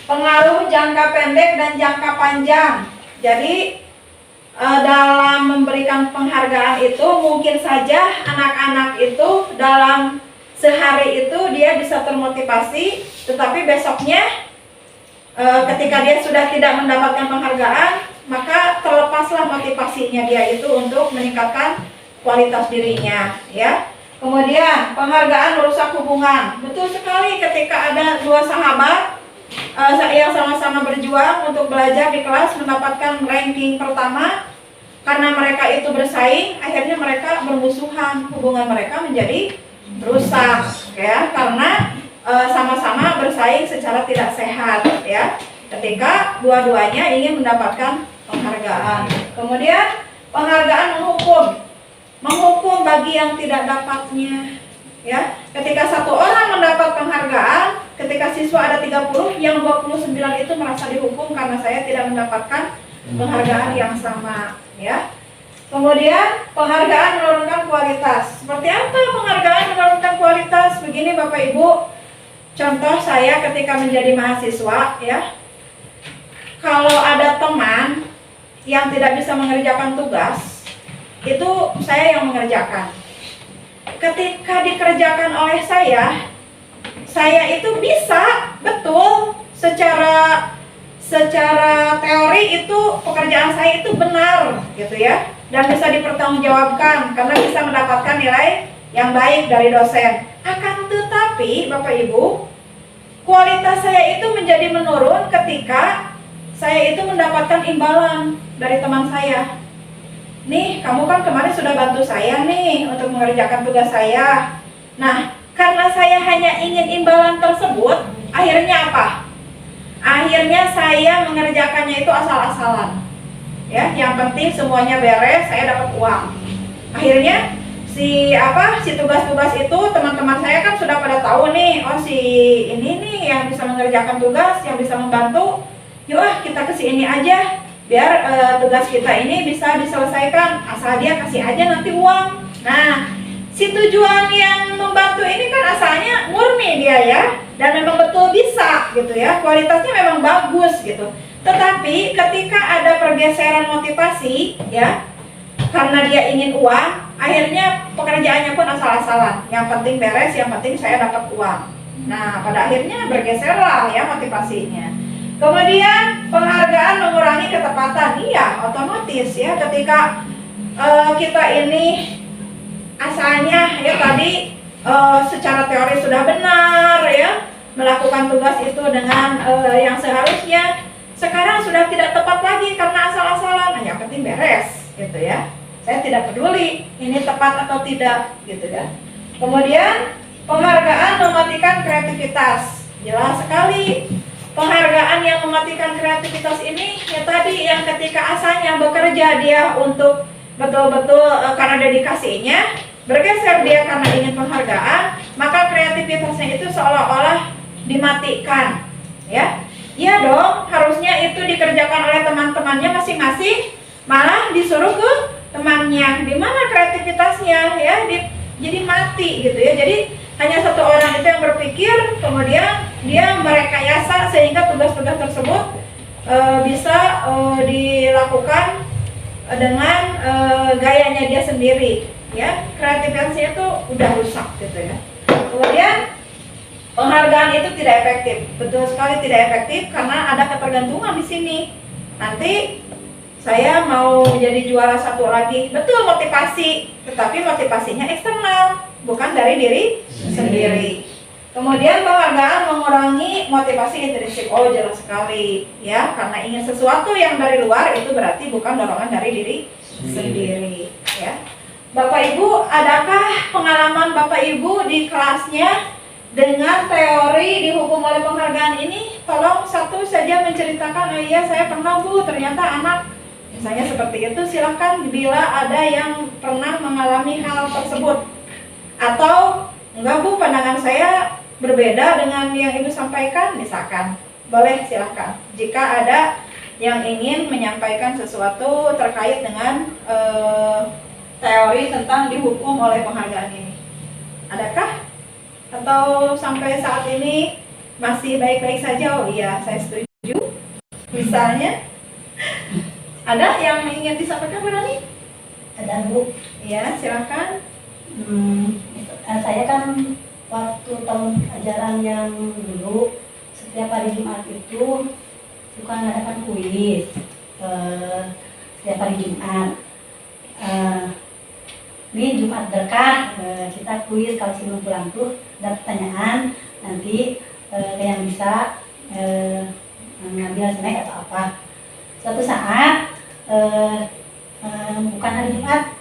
pengaruh jangka pendek dan jangka panjang. Jadi dalam memberikan penghargaan itu mungkin saja anak-anak itu dalam sehari itu dia bisa termotivasi, tetapi besoknya ketika dia sudah tidak mendapatkan penghargaan, maka terlepaslah motivasinya dia itu untuk meningkatkan kualitas dirinya, ya. Kemudian penghargaan merusak hubungan. Betul sekali, ketika ada dua sahabat yang sama-sama berjuang untuk belajar di kelas mendapatkan ranking pertama, karena mereka itu bersaing, akhirnya mereka bermusuhan, hubungan mereka menjadi rusak, ya, karena sama-sama bersaing secara tidak sehat, ya, ketika dua-duanya ingin mendapatkan penghargaan. Kemudian penghargaan menghukum bagi yang tidak dapatnya, ya. Ketika satu orang mendapat penghargaan, ketika siswa ada 30, yang 29 itu merasa dihukum karena saya tidak mendapatkan penghargaan yang sama, ya. Kemudian penghargaan menurunkan kualitas. Seperti apa penghargaan menurunkan kualitas? Begini Bapak Ibu, contoh saya ketika menjadi mahasiswa, ya. Kalau ada teman yang tidak bisa mengerjakan tugas, itu saya yang mengerjakan. Ketika dikerjakan oleh saya itu bisa betul secara teori itu pekerjaan saya itu benar, gitu ya, dan bisa dipertanggungjawabkan karena bisa mendapatkan nilai yang baik dari dosen. Akan tetapi Bapak Ibu, kualitas saya itu menjadi menurun ketika saya itu mendapatkan imbalan dari teman saya. Nih, kamu kan kemarin sudah bantu saya nih untuk mengerjakan tugas saya. Nah, karena saya hanya ingin imbalan tersebut, akhirnya apa? Akhirnya saya mengerjakannya itu asal-asalan. Ya, yang penting semuanya beres, saya dapat uang. Akhirnya si tugas-tugas itu teman-teman saya kan sudah pada tahu nih, oh si ini nih yang bisa mengerjakan tugas, yang bisa membantu. Yuk kita ke sini aja, biar tugas kita ini bisa diselesaikan, asal dia kasih aja nanti uang. Nah, si tujuan yang membantu ini kan asalnya murni dia, ya, dan memang betul bisa gitu, ya, kualitasnya memang bagus gitu. Tetapi ketika ada pergeseran motivasi, ya, karena dia ingin uang, akhirnya pekerjaannya pun asal-asalan. Yang penting beres, yang penting saya dapat uang. Nah, pada akhirnya bergeserlah, ya, motivasinya. Kemudian penghargaan mengurangi ketepatan. Iya, otomatis, ya, ketika kita ini asalnya, ya, tadi secara teori sudah benar, ya, melakukan tugas itu dengan yang seharusnya, sekarang sudah tidak tepat lagi karena asal-asalan. Nah, yang penting beres, gitu, ya. Saya tidak peduli ini tepat atau tidak, gitu, ya. Kemudian penghargaan mematikan kreativitas. Jelas sekali. Penghargaan yang mematikan kreativitas ini, ya, tadi yang ketika asalnya bekerja dia untuk betul-betul karena dedikasinya, bergeser dia karena ingin penghargaan, maka kreativitasnya itu seolah-olah dimatikan, ya. Iya dong, harusnya itu dikerjakan oleh teman-temannya masing-masing, malah disuruh ke temannya. Di mana kreativitasnya, ya? Jadi mati, gitu, ya. Jadi hanya satu orang itu yang berpikir, kemudian dia merekayasa sehingga tugas-tugas tersebut bisa dilakukan dengan gayanya dia sendiri, ya. Kreativitasnya itu udah rusak, gitu, ya. Kemudian penghargaan itu tidak efektif. Betul sekali tidak efektif karena ada ketergantungan di sini. Nanti saya mau jadi juara satu lagi, betul motivasi, tetapi motivasinya eksternal, bukan dari diri sendiri. Kemudian penghargaan mengurangi motivasi intrinsik. Oh, jelas sekali, ya, karena ingin sesuatu yang dari luar itu berarti bukan dorongan dari diri sendiri, ya. Bapak Ibu, adakah pengalaman Bapak Ibu di kelasnya dengan teori dihukum oleh penghargaan ini? Tolong satu saja menceritakan, oh iya saya pernah Bu, ternyata anak misalnya seperti itu. Silahkan bila ada yang pernah mengalami hal tersebut. Atau enggak Bu, pandangan saya berbeda dengan yang Ibu sampaikan, misalkan. Boleh, silahkan. Jika ada yang ingin menyampaikan sesuatu terkait dengan teori tentang dihukum oleh penghargaan ini. Adakah? Atau sampai saat ini masih baik-baik saja? Oh iya, saya setuju. Misalnya, ada yang ingin disampaikan Bu Rani? Ada Bu. Iya, silakan. Saya kan waktu tahun ajaran yang dulu setiap hari Jumat itu suka ngadakan kuis setiap hari Jumat. Ini Jumat berkah, kita kuis kalau sebelum pulang tuh ada pertanyaan, nanti yang bisa mengambil snack atau apa. Suatu saat bukan hari Jumat,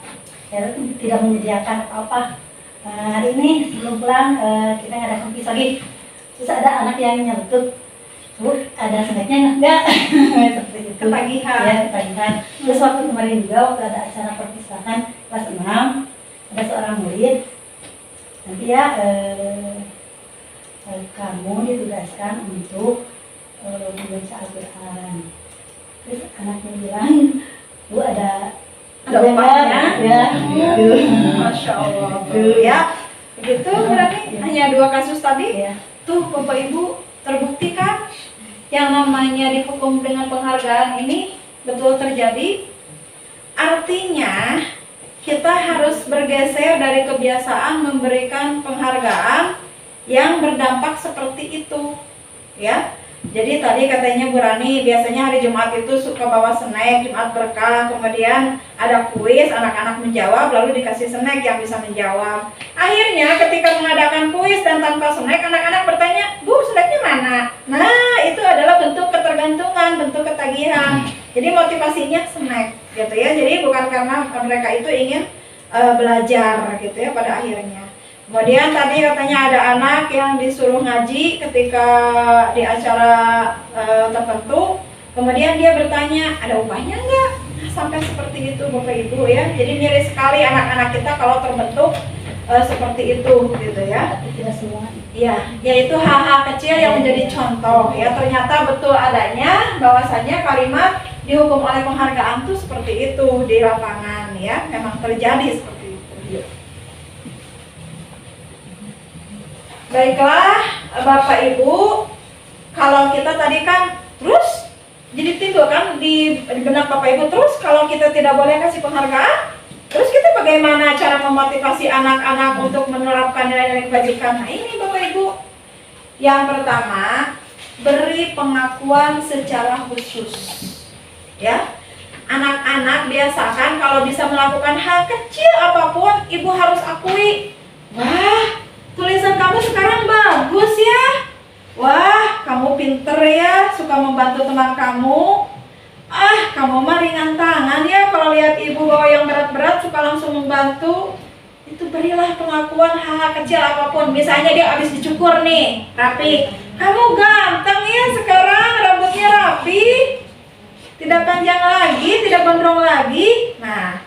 saya tidak menyediakan apa-apa. Hari ini sebelum pulang kita ngadakan kuis lagi. Terus ada anak yang nyeletuk, Bu, ada snacknya enggak? Seperti itu. Ketagihan. Ya, ketagihan. Terus waktu kemarin juga waktu ada acara perpisahan kelas 6, ada seorang murid, nanti ya kamu ditugaskan untuk membaca Al-Quran. Terus anaknya bilang, Bu, ada upahnya? Ya. Masya Allah. Ya, begitu berarti hanya 2 kasus tadi. Ya. Tuh Bapak Ibu, terbukti kan yang namanya dihukum dengan penghargaan ini betul terjadi. Artinya kita harus bergeser dari kebiasaan memberikan penghargaan yang berdampak seperti itu, ya. Jadi tadi katanya Bu Rani biasanya hari Jumat itu suka bawa snack, Jumat berkah, kemudian ada kuis, anak-anak menjawab, lalu dikasih snack yang bisa menjawab. Akhirnya ketika mengadakan kuis dan tanpa snack, anak-anak bertanya, Bu, snacknya mana? Nah, itu adalah bentuk ketergantungan, bentuk ketagihan. Jadi motivasinya snack, gitu ya. Jadi bukan karena mereka itu ingin belajar, gitu ya, pada akhirnya. Kemudian tadi katanya ada anak yang disuruh ngaji ketika di acara tertentu. Kemudian dia bertanya, ada upahnya enggak? Nah, sampai seperti itu Bapak Ibu ya. Jadi miris sekali anak-anak kita kalau terbentuk seperti itu gitu ya. Tapi tidak semua. Iya, yaitu hal-hal kecil yang menjadi contoh ya. Ternyata betul adanya bahwasanya kalimat dihukum oleh penghargaan itu seperti itu di lapangan ya. Memang terjadi seperti itu. Baiklah Bapak Ibu, kalau kita tadi kan terus jadi timbul kan di benak Bapak Ibu, terus kalau kita tidak boleh kasih penghargaan, terus kita bagaimana cara memotivasi anak-anak untuk menerapkan nilai-nilai kebajikan? Nah ini Bapak Ibu, yang pertama beri pengakuan secara khusus, ya. Anak-anak biasakan kalau bisa melakukan hal kecil apapun, Ibu harus akui, wah, tulisan kamu sekarang bagus ya. Wah, kamu pinter ya, suka membantu teman kamu. Ah, kamu mah ringan tangan ya, kalau lihat ibu bawa yang berat-berat suka langsung membantu. Itu berilah pengakuan hal kecil apapun. Misalnya dia habis dicukur nih, rapi. Kamu ganteng ya sekarang, rambutnya rapi. Tidak panjang lagi, tidak gondrong lagi. Nah,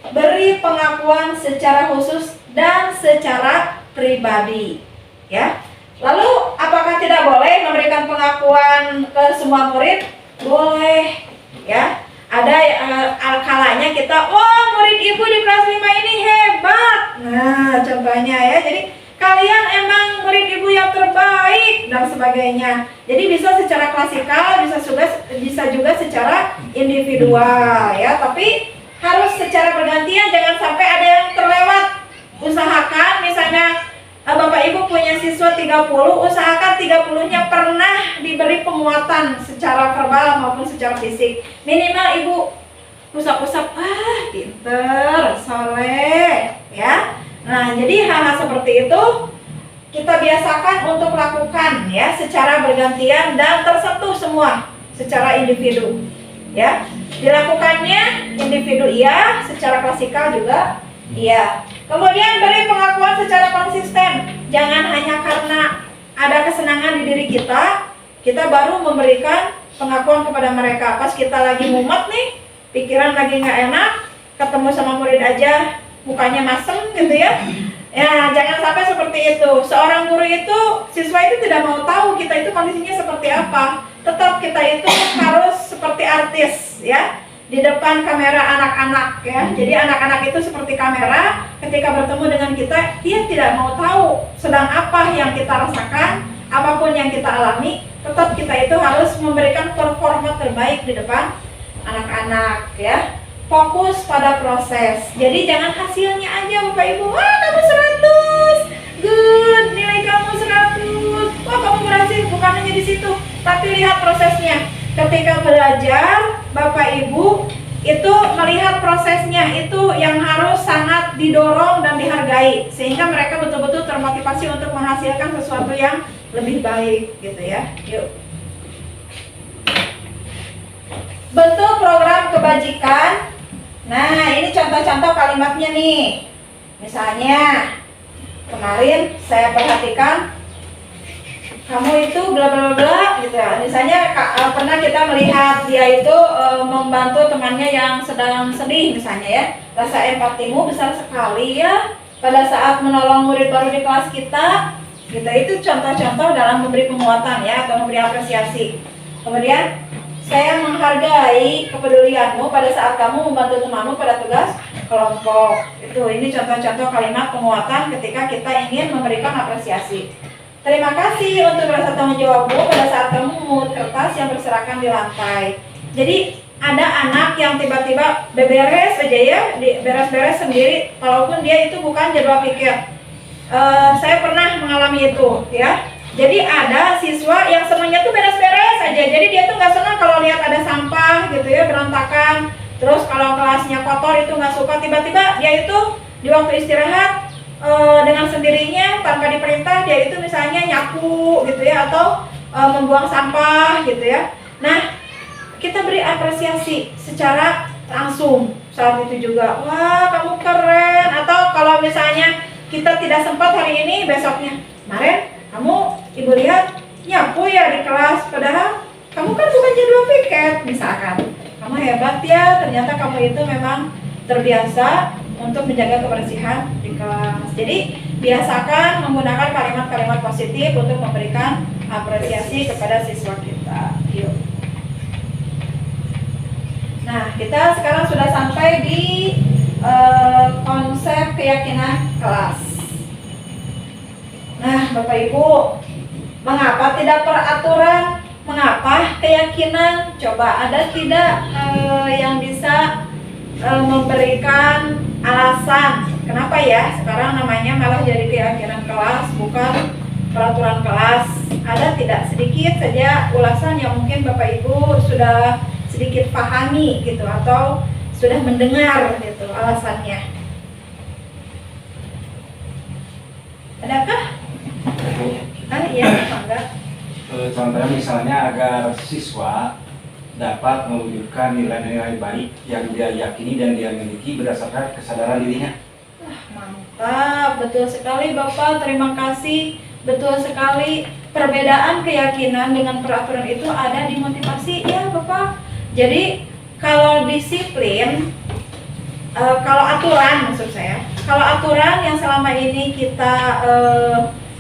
beri pengakuan secara khusus dan secara pribadi, ya. Lalu apakah tidak boleh memberikan pengakuan ke semua murid? Boleh, ya. Ada kalanya kita, wah murid ibu di kelas 5 ini hebat. Nah, contohnya ya. Jadi kalian emang murid ibu yang terbaik dan sebagainya. Jadi bisa secara klasikal, bisa juga secara individual, ya. Tapi harus secara bergantian, jangan sampai ada yang terlewat. Usahakan misalnya Bapak Ibu punya siswa 30, usahakan 30-nya pernah diberi penguatan secara verbal maupun secara fisik. Minimal Ibu usap-usap, pinter, soleh, ya. Nah, jadi hal-hal seperti itu kita biasakan untuk lakukan ya secara bergantian dan tersentuh semua secara individu, ya. Dilakukannya individu iya, secara klasikal juga Iya. Kemudian beri pengakuan secara konsisten. Jangan hanya karena ada kesenangan di diri kita baru memberikan pengakuan kepada mereka. Pas kita lagi mumet nih, pikiran lagi nggak enak, ketemu sama murid aja mukanya masem gitu ya. Ya, jangan sampai seperti itu. Seorang guru itu, siswa itu tidak mau tahu kita itu kondisinya seperti apa. Tetap kita itu harus seperti artis ya, di depan kamera anak-anak ya. Jadi anak-anak itu seperti kamera, ketika bertemu dengan kita, dia tidak mau tahu sedang apa yang kita rasakan, apapun yang kita alami. Tetap kita itu harus memberikan performa terbaik di depan anak-anak ya. Fokus pada proses. Jadi jangan hasilnya aja Bapak Ibu. Wah, kamu 100. Good, nilai kamu 100. Wah, kamu berhasil, bukan hanya di situ, tapi lihat prosesnya. Ketika belajar, Bapak Ibu itu melihat prosesnya, itu yang harus sangat didorong dan dihargai, sehingga mereka betul-betul termotivasi untuk menghasilkan sesuatu yang lebih baik gitu ya. Yuk. Bentuk program kebajikan. Nah, ini contoh-contoh kalimatnya nih. Misalnya, kemarin saya perhatikan kamu itu bla bla bla gitu ya. Misalnya pernah kita melihat dia itu membantu temannya yang sedang sedih misalnya ya. Rasa empatimu besar sekali ya pada saat menolong murid baru di kelas kita. Gitu, itu contoh-contoh dalam memberi penguatan ya, atau memberi apresiasi. Kemudian, saya menghargai kepedulianmu pada saat kamu membantu temanmu pada tugas kelompok. Ini contoh-contoh kalimat penguatan ketika kita ingin memberikan apresiasi. Terima kasih untuk rasa tanggung jawabmu pada saat kamu memungut kertas yang berserakan di lantai. Jadi ada anak yang tiba-tiba beberes aja ya, beres-beres sendiri, walaupun dia itu bukan jadwal pikir. Saya pernah mengalami itu ya. Jadi ada siswa yang senangnya tuh beres-beres aja. Jadi dia tuh nggak senang kalau lihat ada sampah gitu ya, berantakan. Terus kalau kelasnya kotor itu nggak suka. Tiba-tiba dia itu di waktu istirahat dengan sendirinya tanpa diperintah dia itu misalnya nyapu gitu ya, atau membuang sampah gitu ya. Nah, kita beri apresiasi secara langsung saat itu juga. Wah, kamu keren. Atau kalau misalnya kita tidak sempat hari ini, besoknya, kemarin kamu ibu lihat nyapu ya di kelas, padahal kamu kan bukan jadwal piket misalkan. Kamu hebat ya, ternyata kamu itu memang terbiasa untuk menjaga kebersihan di kelas. Jadi biasakan menggunakan kalimat-kalimat positif untuk memberikan apresiasi kepada siswa kita. Yuk. Nah, kita sekarang sudah sampai di konsep keyakinan kelas. Nah, Bapak Ibu, mengapa tidak peraturan? Mengapa keyakinan? Coba ada tidak yang bisa memberikan alasan kenapa ya sekarang namanya malah jadi keyakinan kelas bukan peraturan kelas? Ada tidak sedikit saja ulasan yang mungkin Bapak Ibu sudah sedikit pahami gitu, atau sudah mendengar gitu alasannya? Adakah? Iya, enggak. Contohnya misalnya agar siswa dapat mewujudkan nilai-nilai baik yang dia yakini dan dia miliki berdasarkan kesadaran dirinya. Mantap, betul sekali Bapak, terima kasih. Betul sekali, perbedaan keyakinan dengan peraturan itu ada di motivasi ya Bapak. Jadi kalau disiplin, kalau aturan maksud saya, kalau aturan yang selama ini kita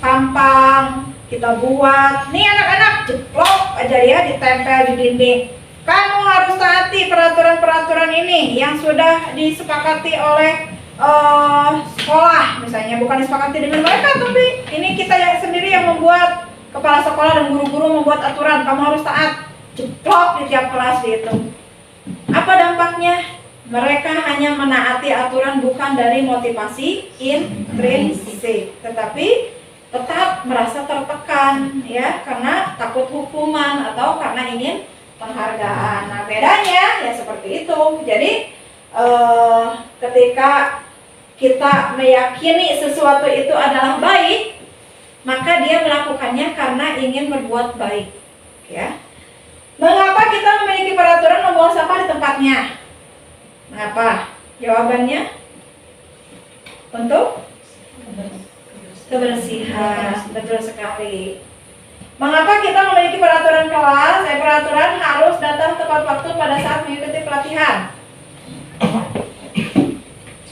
tampang, kita buat, nih anak-anak jeplok aja ya, ditempel di dinding. Kamu harus taati peraturan-peraturan ini yang sudah disepakati oleh sekolah misalnya, bukan disepakati dengan mereka, tapi ini kita yang sendiri yang membuat, kepala sekolah dan guru-guru membuat aturan, kamu harus taat, jeplok di tiap kelas gitu. Apa dampaknya? Mereka hanya menaati aturan bukan dari motivasi intrinsik, tetapi tetap merasa tertekan ya, karena takut hukuman atau karena ingin penghargaan. Nah, bedanya ya seperti itu. Jadi ketika kita meyakini sesuatu itu adalah baik, maka dia melakukannya karena ingin berbuat baik ya. Mengapa kita memiliki peraturan membuang sampah di tempatnya? Mengapa? Jawabannya untuk kebersihan. Betul sekali. Mengapa kita memiliki peraturan kelas? Peraturan harus datang tepat waktu pada saat mengikuti pelatihan.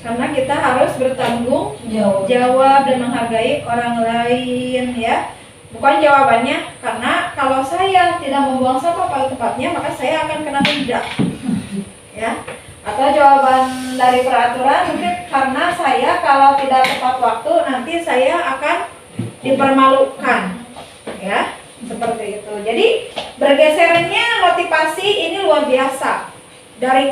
Karena kita harus bertanggung jawab dan menghargai orang lain, ya. Bukan jawabannya, karena kalau saya tidak membuang sampah pada tempatnya, maka saya akan kena denda, ya. Atau jawaban dari peraturan mungkin karena saya kalau tidak tepat waktu nanti saya akan dipermalukan, ya, seperti itu. Jadi bergesernya motivasi ini luar biasa. Dari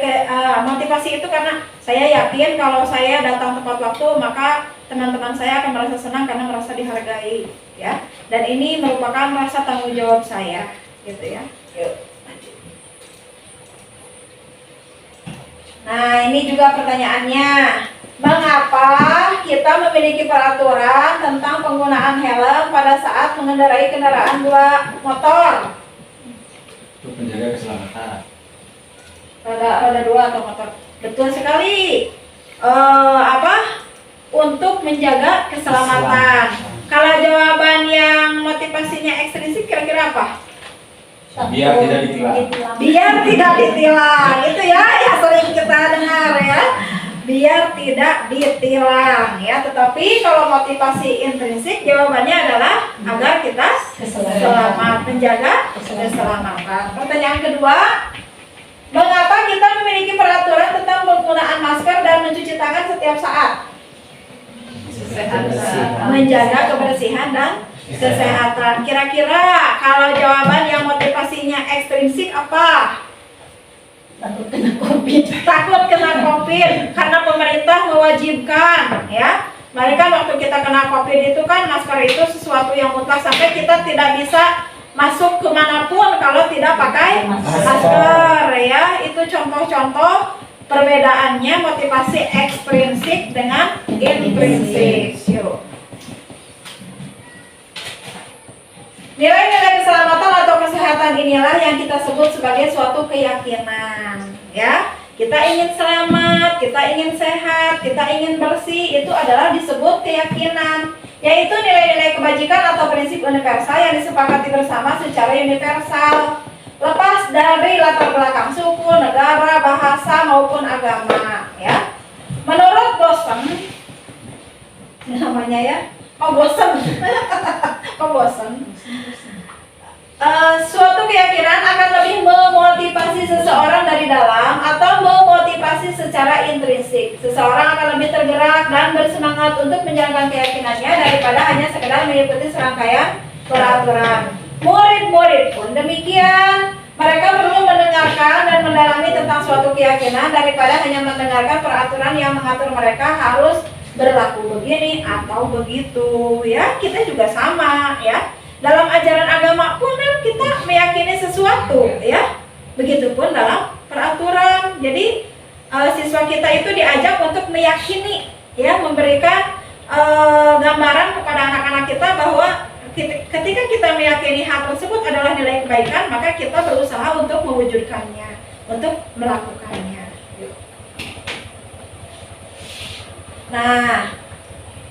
motivasi itu karena saya yakin kalau saya datang tepat waktu maka teman-teman saya akan merasa senang karena merasa dihargai, ya. Dan ini merupakan rasa tanggung jawab saya, gitu ya. Yuk, lanjut. Nah, ini juga pertanyaannya. Mengapa kita memiliki peraturan tentang penggunaan helm pada saat mengendarai kendaraan dua motor? Untuk menjaga keselamatan. Roda dua atau motor. Betul sekali. Untuk menjaga keselamatan. Kalau jawaban yang motivasinya ekstrinsik kira-kira apa? Biar tidak ditilang. Biar tidak ditilang. Itu ya sering kita dengar, ya. Biar tidak ditilang, ya. Tetapi kalau motivasi intrinsik jawabannya adalah agar kita selamat, menjaga keselamatan. Pertanyaan kedua, mengapa kita memiliki peraturan tentang penggunaan masker dan mencuci tangan setiap saat? Menjaga kebersihan dan kesehatan. Kira-kira kalau jawaban yang motivasinya ekstrinsik apa? Takut kena COVID. Takut kena COVID karena pemerintah mewajibkan, ya. Mereka waktu kita kena COVID itu kan masker itu sesuatu yang mutlak sampai kita tidak bisa masuk kemanapun kalau tidak pakai masker, ya. Itu contoh-contoh perbedaannya motivasi ekstrinsik dengan intrinsik. Yuk. Nilai-nilai keselamatan atau kesehatan inilah yang kita sebut sebagai suatu keyakinan, ya. Kita ingin selamat, kita ingin sehat, kita ingin bersih, itu adalah disebut keyakinan, yaitu nilai-nilai kebajikan atau prinsip universal yang disepakati bersama secara universal, lepas dari latar belakang suku, negara, bahasa maupun agama, ya. Menurut Bosen, namanya ya, Bosen, suatu keyakinan akan lebih memotivasi seseorang dari dalam atau memotivasi secara intrinsik. Seseorang akan lebih tergerak dan bersemangat untuk menjalankan keyakinannya daripada hanya sekedar mengikuti serangkaian peraturan. Murid-murid pun demikian. Mereka perlu mendengarkan dan mendalami tentang suatu keyakinan daripada hanya mendengarkan peraturan yang mengatur mereka harus berlaku begini atau begitu, ya. Kita juga sama, ya. Dalam ajaran agama pun kita meyakini sesuatu, ya. Begitupun dalam peraturan. Jadi siswa kita itu diajak untuk meyakini, ya, memberikan gambaran kepada anak-anak kita bahwa ketika kita meyakini hal tersebut adalah nilai kebaikan, maka kita berusaha untuk mewujudkannya, untuk melakukannya. Nah,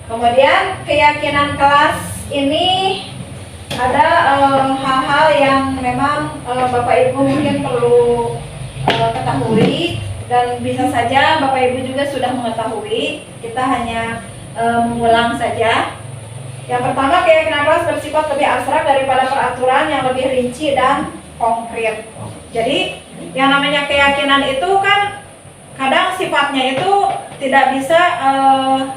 kemudian keyakinan kelas ini ada hal-hal yang memang Bapak Ibu mungkin perlu ketahui, dan bisa saja Bapak Ibu juga sudah mengetahui. Kita hanya mengulang saja. Yang pertama, keyakinan kelas bersifat lebih abstrak daripada peraturan yang lebih rinci dan konkret. Jadi yang namanya keyakinan itu kan kadang sifatnya itu tidak bisa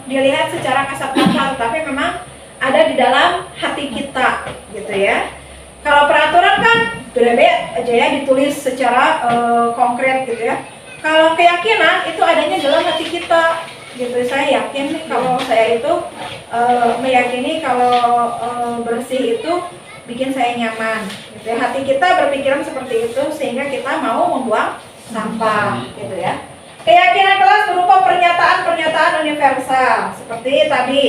dilihat secara kasat mata, tapi memang ada di dalam hati kita, gitu ya. Kalau peraturan kan berebet aja ya, ditulis secara konkret, gitu ya. Kalau keyakinan itu adanya dalam hati kita, gitu. Saya yakin nih kalau saya itu meyakini kalau bersih itu bikin saya nyaman, gitu ya. Hati kita berpikiran seperti itu sehingga kita mau membuang sampah, gitu ya. Keyakinan kelas berupa pernyataan-pernyataan universal seperti tadi,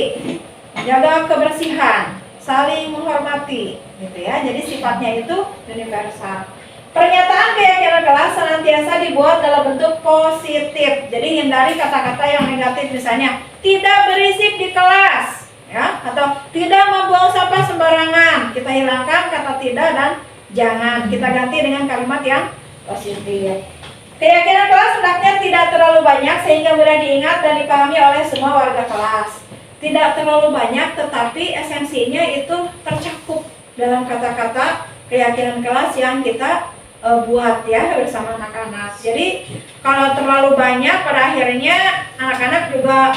jaga kebersihan, saling menghormati, gitu ya. Jadi sifatnya itu universal. Pernyataan keyakinan kelas senantiasa dibuat dalam bentuk positif. Jadi hindari kata-kata yang negatif, misalnya tidak berisik di kelas, ya, atau tidak membuang sampah sembarangan. Kita hilangkan kata tidak dan jangan. Kita ganti dengan kalimat yang positif. Keyakinan kelas hendaknya tidak terlalu banyak sehingga mudah diingat dan dipahami oleh semua warga kelas. Tidak terlalu banyak, tetapi esensinya itu tercakup dalam kata-kata keyakinan kelas yang kita buat ya bersama anak-anak. Jadi kalau terlalu banyak, pada akhirnya anak-anak juga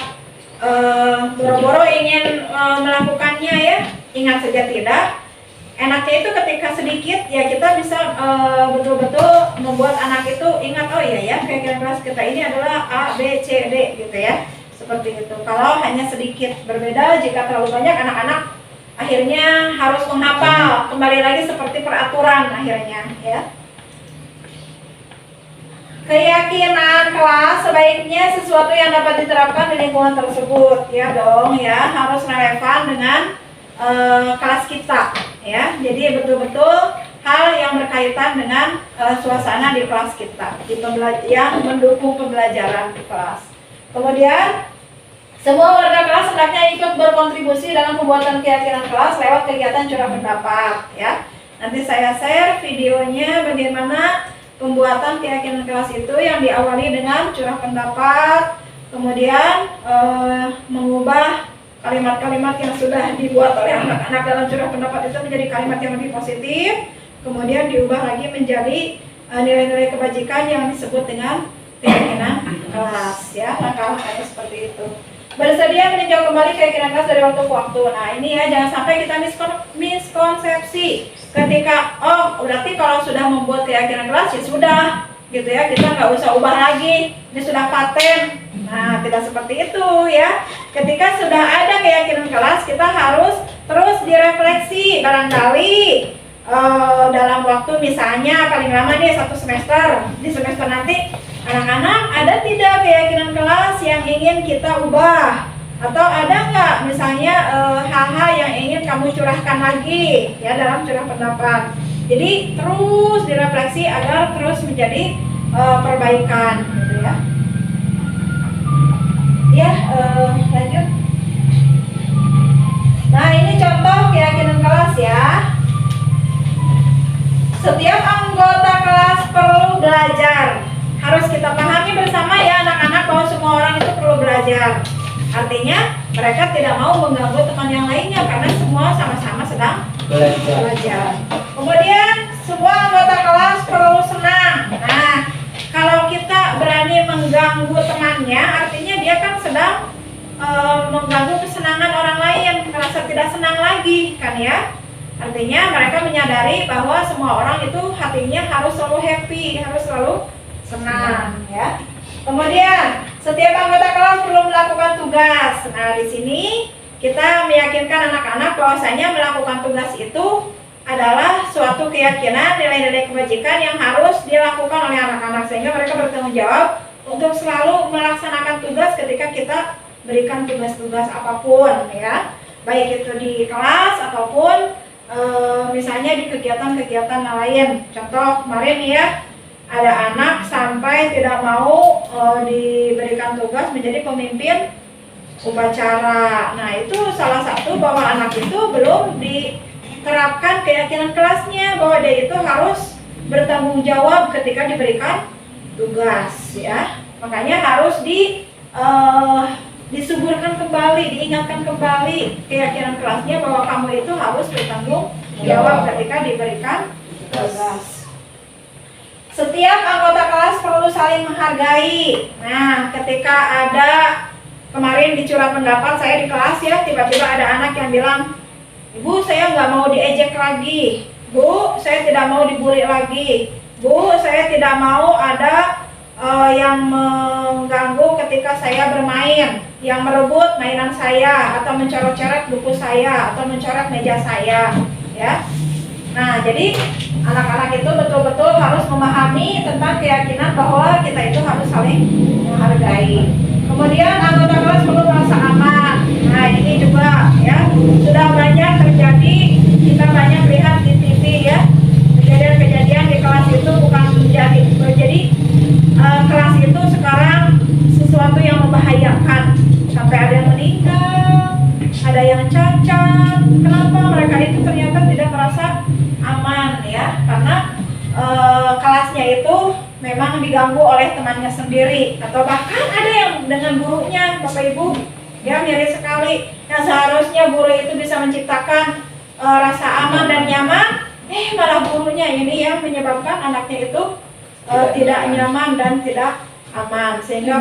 boro-boro ingin melakukannya ya. Ingat saja tidak. Enaknya itu ketika sedikit ya kita bisa betul-betul membuat anak itu ingat, oh iya ya keyakinan kelas kita ini adalah A, B, C, D gitu ya. Seperti itu. Kalau hanya sedikit, berbeda jika terlalu banyak, anak-anak akhirnya harus menghafal. Kembali lagi seperti peraturan akhirnya ya. Keyakinan kelas sebaiknya sesuatu yang dapat diterapkan di lingkungan tersebut ya dong ya, harus relevan dengan kelas kita ya. Jadi betul-betul hal yang berkaitan dengan suasana di kelas kita, yang mendukung pembelajaran di kelas. Kemudian semua warga kelas hendaknya ikut berkontribusi dalam pembuatan keyakinan kelas lewat kegiatan curah pendapat ya. Nanti saya share videonya bagaimana pembuatan keyakinan kelas itu yang diawali dengan curah pendapat, kemudian mengubah kalimat-kalimat yang sudah dibuat oleh anak-anak dalam curah pendapat itu menjadi kalimat yang lebih positif, kemudian diubah lagi menjadi nilai-nilai kebajikan yang disebut dengan keyakinan kelas ya. Langkah-langkahnya seperti itu. Bersedia meninjau kembali keyakinan kelas dari waktu ke waktu. Nah ini ya, jangan sampai kita miskonsepsi ketika berarti kalau sudah membuat keyakinan kelas ya sudah gitu ya, kita nggak usah ubah lagi, ini sudah paten. Nah tidak seperti itu ya. Ketika sudah ada keyakinan kelas, kita harus terus direfleksi. Barangkali dalam waktu misalnya paling lama nih 1 semester, di semester nanti anak-anak ada tidak keyakinan kelas yang ingin kita ubah, atau ada nggak misalnya hal-hal yang ingin kamu curahkan lagi ya dalam curah pendapat. Jadi terus direfleksi agar terus menjadi perbaikan gitu ya. Ya lanjut. Nah ini contoh keyakinan kelas ya. Setiap anggota kelas perlu belajar. Harus kita pahami bersama ya anak-anak bahwa semua orang itu perlu belajar. Artinya mereka tidak mau mengganggu teman yang lainnya karena semua sama-sama sedang belajar. Kemudian semua anggota kelas perlu senang. Nah, kalau kita berani mengganggu temannya, artinya dia kan sedang mengganggu kesenangan orang lain, merasa tidak senang lagi kan ya. Artinya mereka menyadari bahwa semua orang itu hatinya harus selalu happy, harus selalu senang ya. Kemudian setiap anggota kelas perlu melakukan tugas. Nah di sini kita meyakinkan anak-anak bahwasanya melakukan tugas itu adalah suatu keyakinan, nilai-nilai kebajikan yang harus dilakukan oleh anak-anak, sehingga mereka bertanggung jawab untuk selalu melaksanakan tugas ketika kita berikan tugas-tugas apapun ya, baik itu di kelas ataupun misalnya di kegiatan-kegiatan lain. Contoh kemarin ya, ada anak sampai tidak mau diberikan tugas menjadi pemimpin upacara. Nah itu salah satu bahwa anak itu belum diterapkan keyakinan kelasnya bahwa dia itu harus bertanggung jawab ketika diberikan tugas ya. Makanya harus disuburkan kembali, diingatkan kembali keyakinan kelasnya bahwa kamu itu harus bertanggung jawab ketika diberikan tugas. Setiap anggota kelas perlu saling menghargai. Nah, ketika ada kemarin di curah pendapat saya di kelas ya, tiba-tiba ada anak yang bilang, "Bu, saya nggak mau diejek lagi. Bu, saya tidak mau dibully lagi. Bu, saya tidak mau ada yang mengganggu ketika saya bermain, yang merebut mainan saya, atau mencoret-coret buku saya, atau mencoret meja saya." Ya. Nah, jadi anak-anak itu betul-betul harus memahami tentang keyakinan bahwa kita itu harus saling menghargai. Kemudian anggota kelas perlu merasa aman. Nah, ini juga ya sudah banyak terjadi, kita banyak lihat di TV ya, kejadian-kejadian di kelas itu itu sekarang sesuatu yang membahayakan, sampai ada yang meninggal, ada yang cacat. Kenapa? Mereka itu ternyata tidak merasa aman ya, karena kelasnya itu memang diganggu oleh temannya sendiri, atau bahkan ada yang dengan gurunya. Bapak Ibu, ya miris sekali. Yang seharusnya guru itu bisa menciptakan rasa aman dan nyaman, malah gurunya ini yang menyebabkan anaknya itu tidak nyaman dan tidak aman, sehingga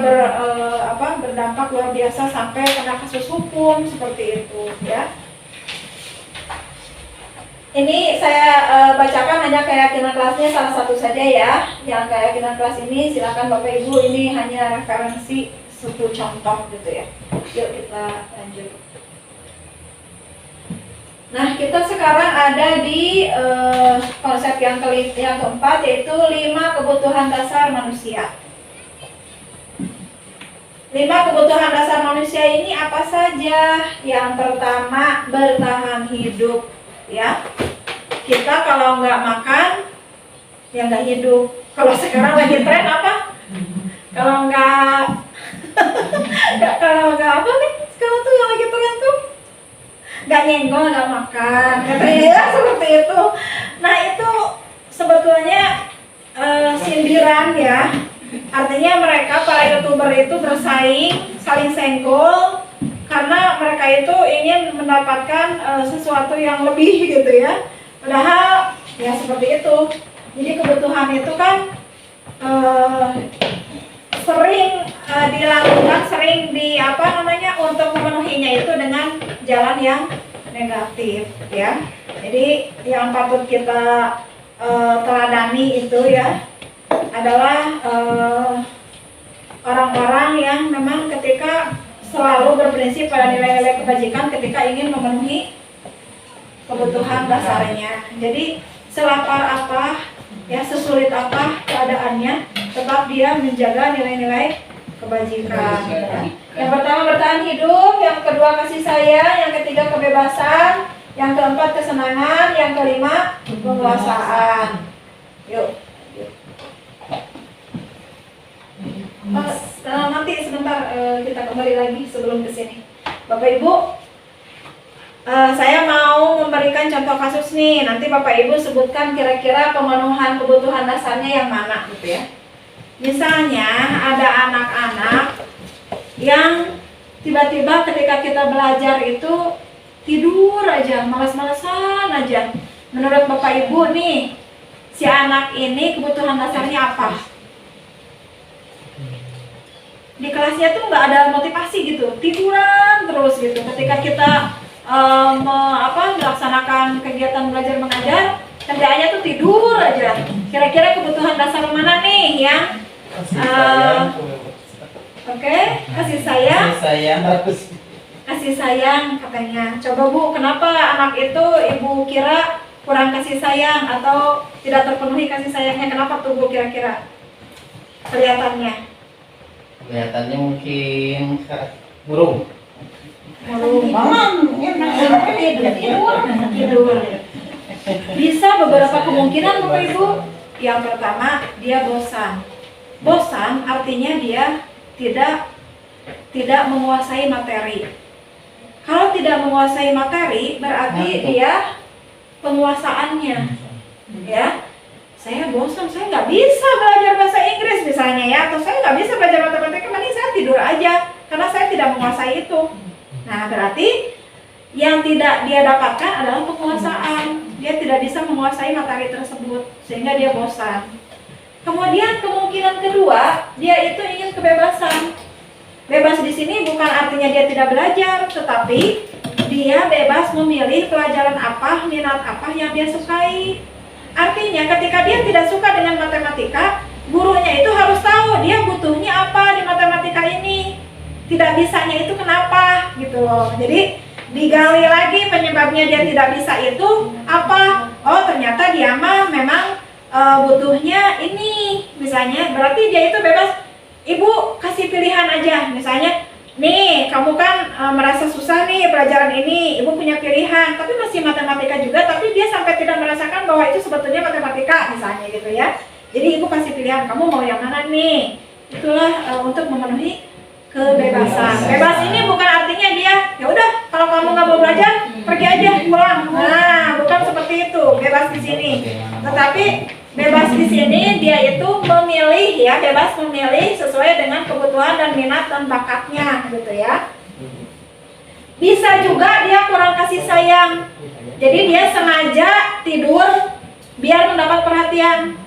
berdampak luar biasa sampai kena kasus hukum seperti itu ya. Ini saya bacakan hanya keyakinan kelasnya salah satu saja ya. Yang keyakinan kelas ini silakan Bapak Ibu, ini hanya referensi satu contoh gitu ya. Yuk kita lanjut. Nah, kita sekarang ada di konsep yang keempat, yaitu 5 kebutuhan dasar manusia. 5 kebutuhan dasar manusia ini apa saja? Yang pertama, bertahan hidup ya. Kita kalau nggak makan ya nggak hidup. Kalau sekarang lagi tren apa? Kalau nggak apa nih? Sekarang tuh yang lagi tren tuh nggak nyenggol, nggak makan. Ya seperti itu. Nah itu sebetulnya sindiran ya. Artinya mereka para YouTuber itu bersaing, saling senggol, karena mereka itu ingin mendapatkan sesuatu yang lebih gitu ya. Padahal ya seperti itu. Jadi kebutuhan itu kan sering dilakukan, sering untuk memenuhinya itu dengan jalan yang negatif ya. Jadi yang patut kita teladani itu ya adalah orang-orang yang memang ketika selalu berprinsip pada nilai-nilai kebajikan ketika ingin memenuhi kebutuhan dasarnya. Jadi selapar apa, ya sesulit apa keadaannya, tetap dia menjaga nilai-nilai kebajikan. Ya. Yang pertama bertahan hidup, yang kedua kasih sayang, yang ketiga kebebasan, yang keempat kesenangan, yang kelima penguasaan. Yuk. Nanti sebentar kita kembali lagi sebelum ke sini. Bapak Ibu, saya mau memberikan contoh kasus nih. Nanti Bapak Ibu sebutkan kira-kira pemenuhan kebutuhan dasarnya yang mana gitu ya. Misalnya ada anak-anak yang tiba-tiba ketika kita belajar itu tidur aja, malas-malasan aja. Menurut Bapak Ibu nih, si anak ini kebutuhan dasarnya apa? Di kelasnya tuh nggak ada motivasi gitu, tiduran terus gitu. Ketika kita melaksanakan kegiatan belajar mengajar, kerjaannya tuh tidur aja. Kira-kira kebutuhan dasar mana nih yang kasih sayang katanya. Coba Bu, kenapa anak itu Ibu kira kurang kasih sayang atau tidak terpenuhi kasih sayangnya? Kenapa tuh Bu kira-kira kelihatannya? Kelihatannya mungkin burung. Tidur. Bisa beberapa kemungkinan Bapak Ibu. Yang pertama, dia bosan. Bosan artinya dia tidak menguasai materi. Kalau tidak menguasai materi berarti dia penguasaannya. Ya. Saya bosan, saya nggak bisa belajar bahasa Inggris misalnya ya, atau saya nggak bisa belajar matematika, mending saya tidur aja karena saya tidak menguasai itu. Nah berarti yang tidak dia dapatkan adalah penguasaan. Dia tidak bisa menguasai materi tersebut sehingga dia bosan. Kemudian kemungkinan kedua, dia itu ingin kebebasan. Bebas di sini bukan artinya dia tidak belajar, tetapi dia bebas memilih pelajaran apa, minat apa yang dia sukai. Artinya ketika dia tidak suka dengan matematika, gurunya itu harus tahu dia butuhnya apa di matematika ini. Tidak bisanya itu kenapa gitu loh. Jadi digali lagi penyebabnya dia tidak bisa itu apa. Oh ternyata dia memang butuhnya ini misalnya. Berarti dia itu bebas. Ibu kasih pilihan aja. Misalnya nih kamu kan merasa susah nih pelajaran ini, Ibu punya pilihan, tapi masih matematika juga, tapi dia sampai tidak merasakan bahwa itu sebetulnya matematika misalnya gitu ya. Jadi Ibu kasih pilihan, kamu mau yang mana nih? Itulah untuk memenuhi kebebasan. Bebas ini bukan artinya dia ya udah kalau kamu nggak mau belajar pergi aja pulang. Nah, bukan seperti itu bebas di sini. Tetapi bebas di sini dia itu memilih ya, bebas memilih sesuai dengan kebutuhan dan minat dan bakatnya gitu ya. Bisa juga dia kurang kasih sayang. Jadi dia sengaja tidur biar mendapat perhatian.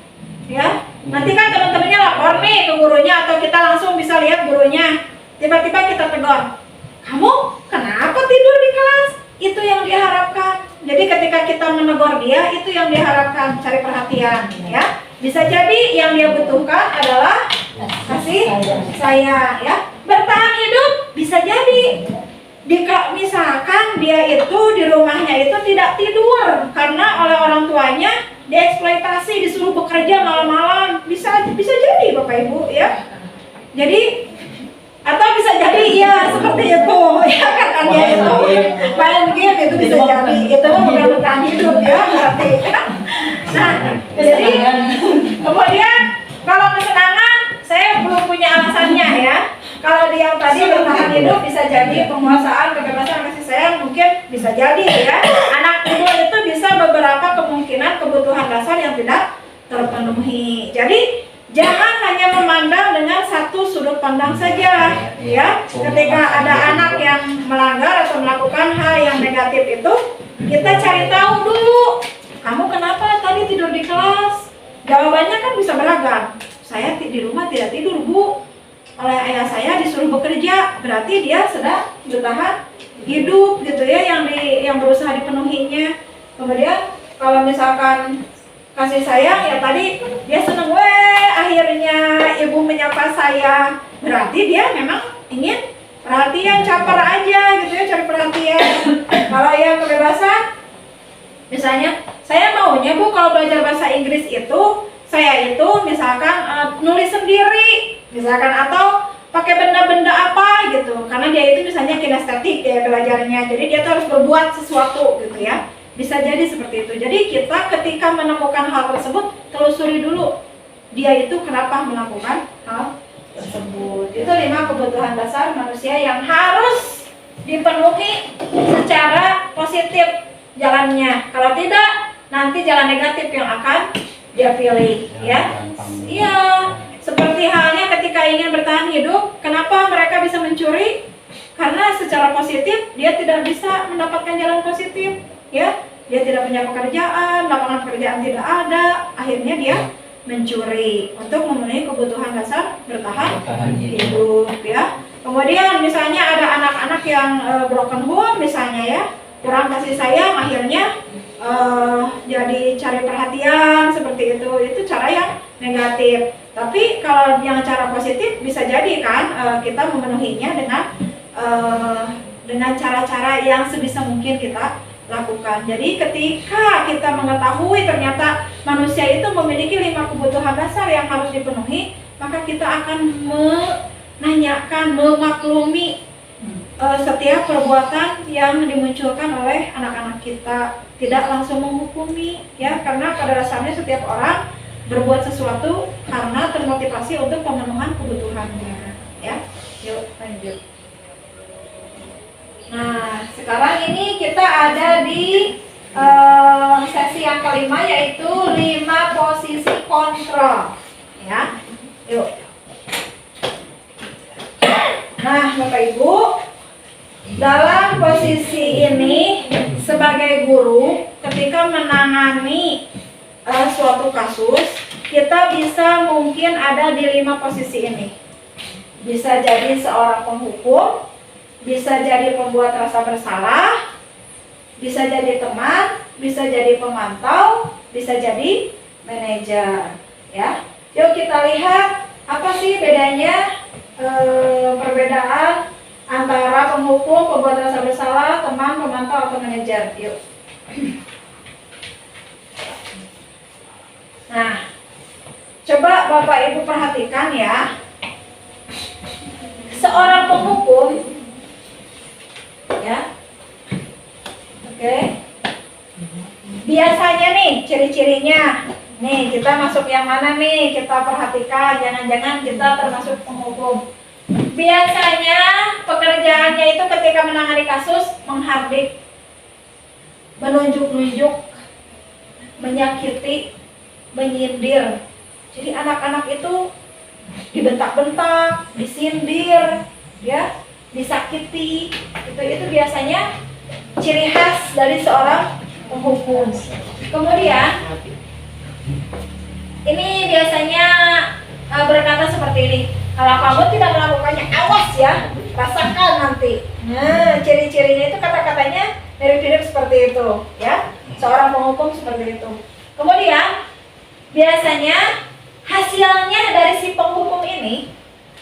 Ya. Nanti kan teman-temannya lapor nih ke gurunya atau kita langsung bisa lihat gurunya. Tiba-tiba kita tegur. Kamu kenapa tidur di kelas? Itu yang dia harapkan. Jadi ketika kita menegur dia, itu yang dia harapkan, cari perhatian ya. Bisa jadi yang dia butuhkan adalah kasih sayang ya. Bertahan hidup bisa jadi. Misalkan dia itu di rumahnya itu tidak tidur karena oleh orang tuanya dieksploitasi, disuruh bekerja malam-malam, bisa jadi Bapak Ibu ya. Jadi atau bisa jadi ya seperti itu ya kan dia itu main game itu bisa jadi itu bukan bertahan hidup ya berarti. Nah jadi kemudian kalau kesenangan saya belum punya alasannya ya. Kalau dia tadi bertahan hidup bisa jadi penguasaan, kebebasan, kasih sayang mungkin bisa jadi ya. Anak ibu itu bisa beberapa kemungkinan kebutuhan dasar yang tidak terpenuhi. Jadi jangan hanya memandang dengan satu sudut pandang saja ya. Ketika ada anak yang melanggar atau melakukan hal yang negatif itu, kita cari tahu dulu. Kamu kenapa tadi tidur di kelas? Jawabannya kan bisa beragam. Saya di rumah tidak tidur, Bu. Oleh ayah saya disuruh bekerja, berarti dia sedang bertahan hidup gitu ya, yang berusaha dipenuhinya. Kemudian kalau misalkan kasih sayang ya tadi dia seneng akhirnya ibu menyapa saya, berarti dia memang ingin perhatian, caper aja gitu ya, cari perhatian. Kalau yang kebebasan misalnya saya maunya Bu kalau belajar bahasa Inggris itu saya itu misalkan nulis sendiri misalkan atau pakai benda-benda apa gitu, karena dia itu misalnya kinestetik ya belajarnya, jadi dia tuh harus berbuat sesuatu gitu ya. Bisa jadi seperti itu. Jadi kita ketika menemukan hal tersebut telusuri dulu dia itu kenapa melakukan hal tersebut. Itu 5 kebutuhan dasar manusia yang harus dipenuhi secara positif jalannya. Kalau tidak, nanti jalan negatif yang akan dia pilih ya. Iya. Seperti halnya ketika ingin bertahan hidup, kenapa mereka bisa mencuri? Karena secara positif dia tidak bisa mendapatkan jalan positif, ya. Dia tidak punya pekerjaan, lapangan pekerjaan tidak ada, akhirnya dia mencuri untuk memenuhi kebutuhan dasar bertahan hidup, ya. Kemudian misalnya ada anak-anak yang broken home misalnya ya, kurang kasih sayang, akhirnya jadi cari perhatian seperti itu cara yang negatif. Tapi kalau yang cara positif bisa jadi kan kita memenuhinya dengan cara-cara yang sebisa mungkin kita lakukan. Jadi ketika kita mengetahui ternyata manusia itu memiliki 5 kebutuhan dasar yang harus dipenuhi, maka kita akan menanyakan, memaklumi setiap perbuatan yang dimunculkan oleh anak-anak kita, tidak langsung menghukumi ya, karena pada dasarnya setiap orang berbuat sesuatu karena termotivasi untuk pemenuhan kebutuhannya ya. Yuk lanjut. Nah sekarang ini kita ada di sesi yang kelima, yaitu 5 posisi kontrol ya. Yuk. Nah Bapak Ibu, dalam posisi ini sebagai guru ketika menangani suatu kasus, kita bisa mungkin ada di 5 posisi ini. Bisa jadi seorang penghukum, bisa jadi pembuat rasa bersalah, bisa jadi teman, bisa jadi pemantau, bisa jadi manajer ya. Yuk kita lihat apa sih bedanya, perbedaan antara penghukum, pembuat rasa bersalah, teman, pemantau, atau manajer. Yuk. Nah, coba Bapak Ibu perhatikan ya. Seorang penghukum, ya, oke. Biasanya nih ciri-cirinya Nih, kita masuk yang mana nih? Kita perhatikan, jangan-jangan kita termasuk penghukum. Biasanya pekerjaannya itu ketika menangani kasus menghardik, menunjuk-nunjuk, menyakiti, menyindir. Jadi anak-anak itu dibentak-bentak, disindir, ya, disakiti. Itu biasanya ciri khas dari seorang penghukum. Kemudian ini biasanya berkata seperti ini, kalau kamu tidak melakukannya, awas ya, rasakan nanti. Nah, ciri-cirinya itu kata-katanya mirip-mirip seperti itu, ya. Seorang penghukum seperti itu. Kemudian biasanya hasilnya dari si penghukum ini,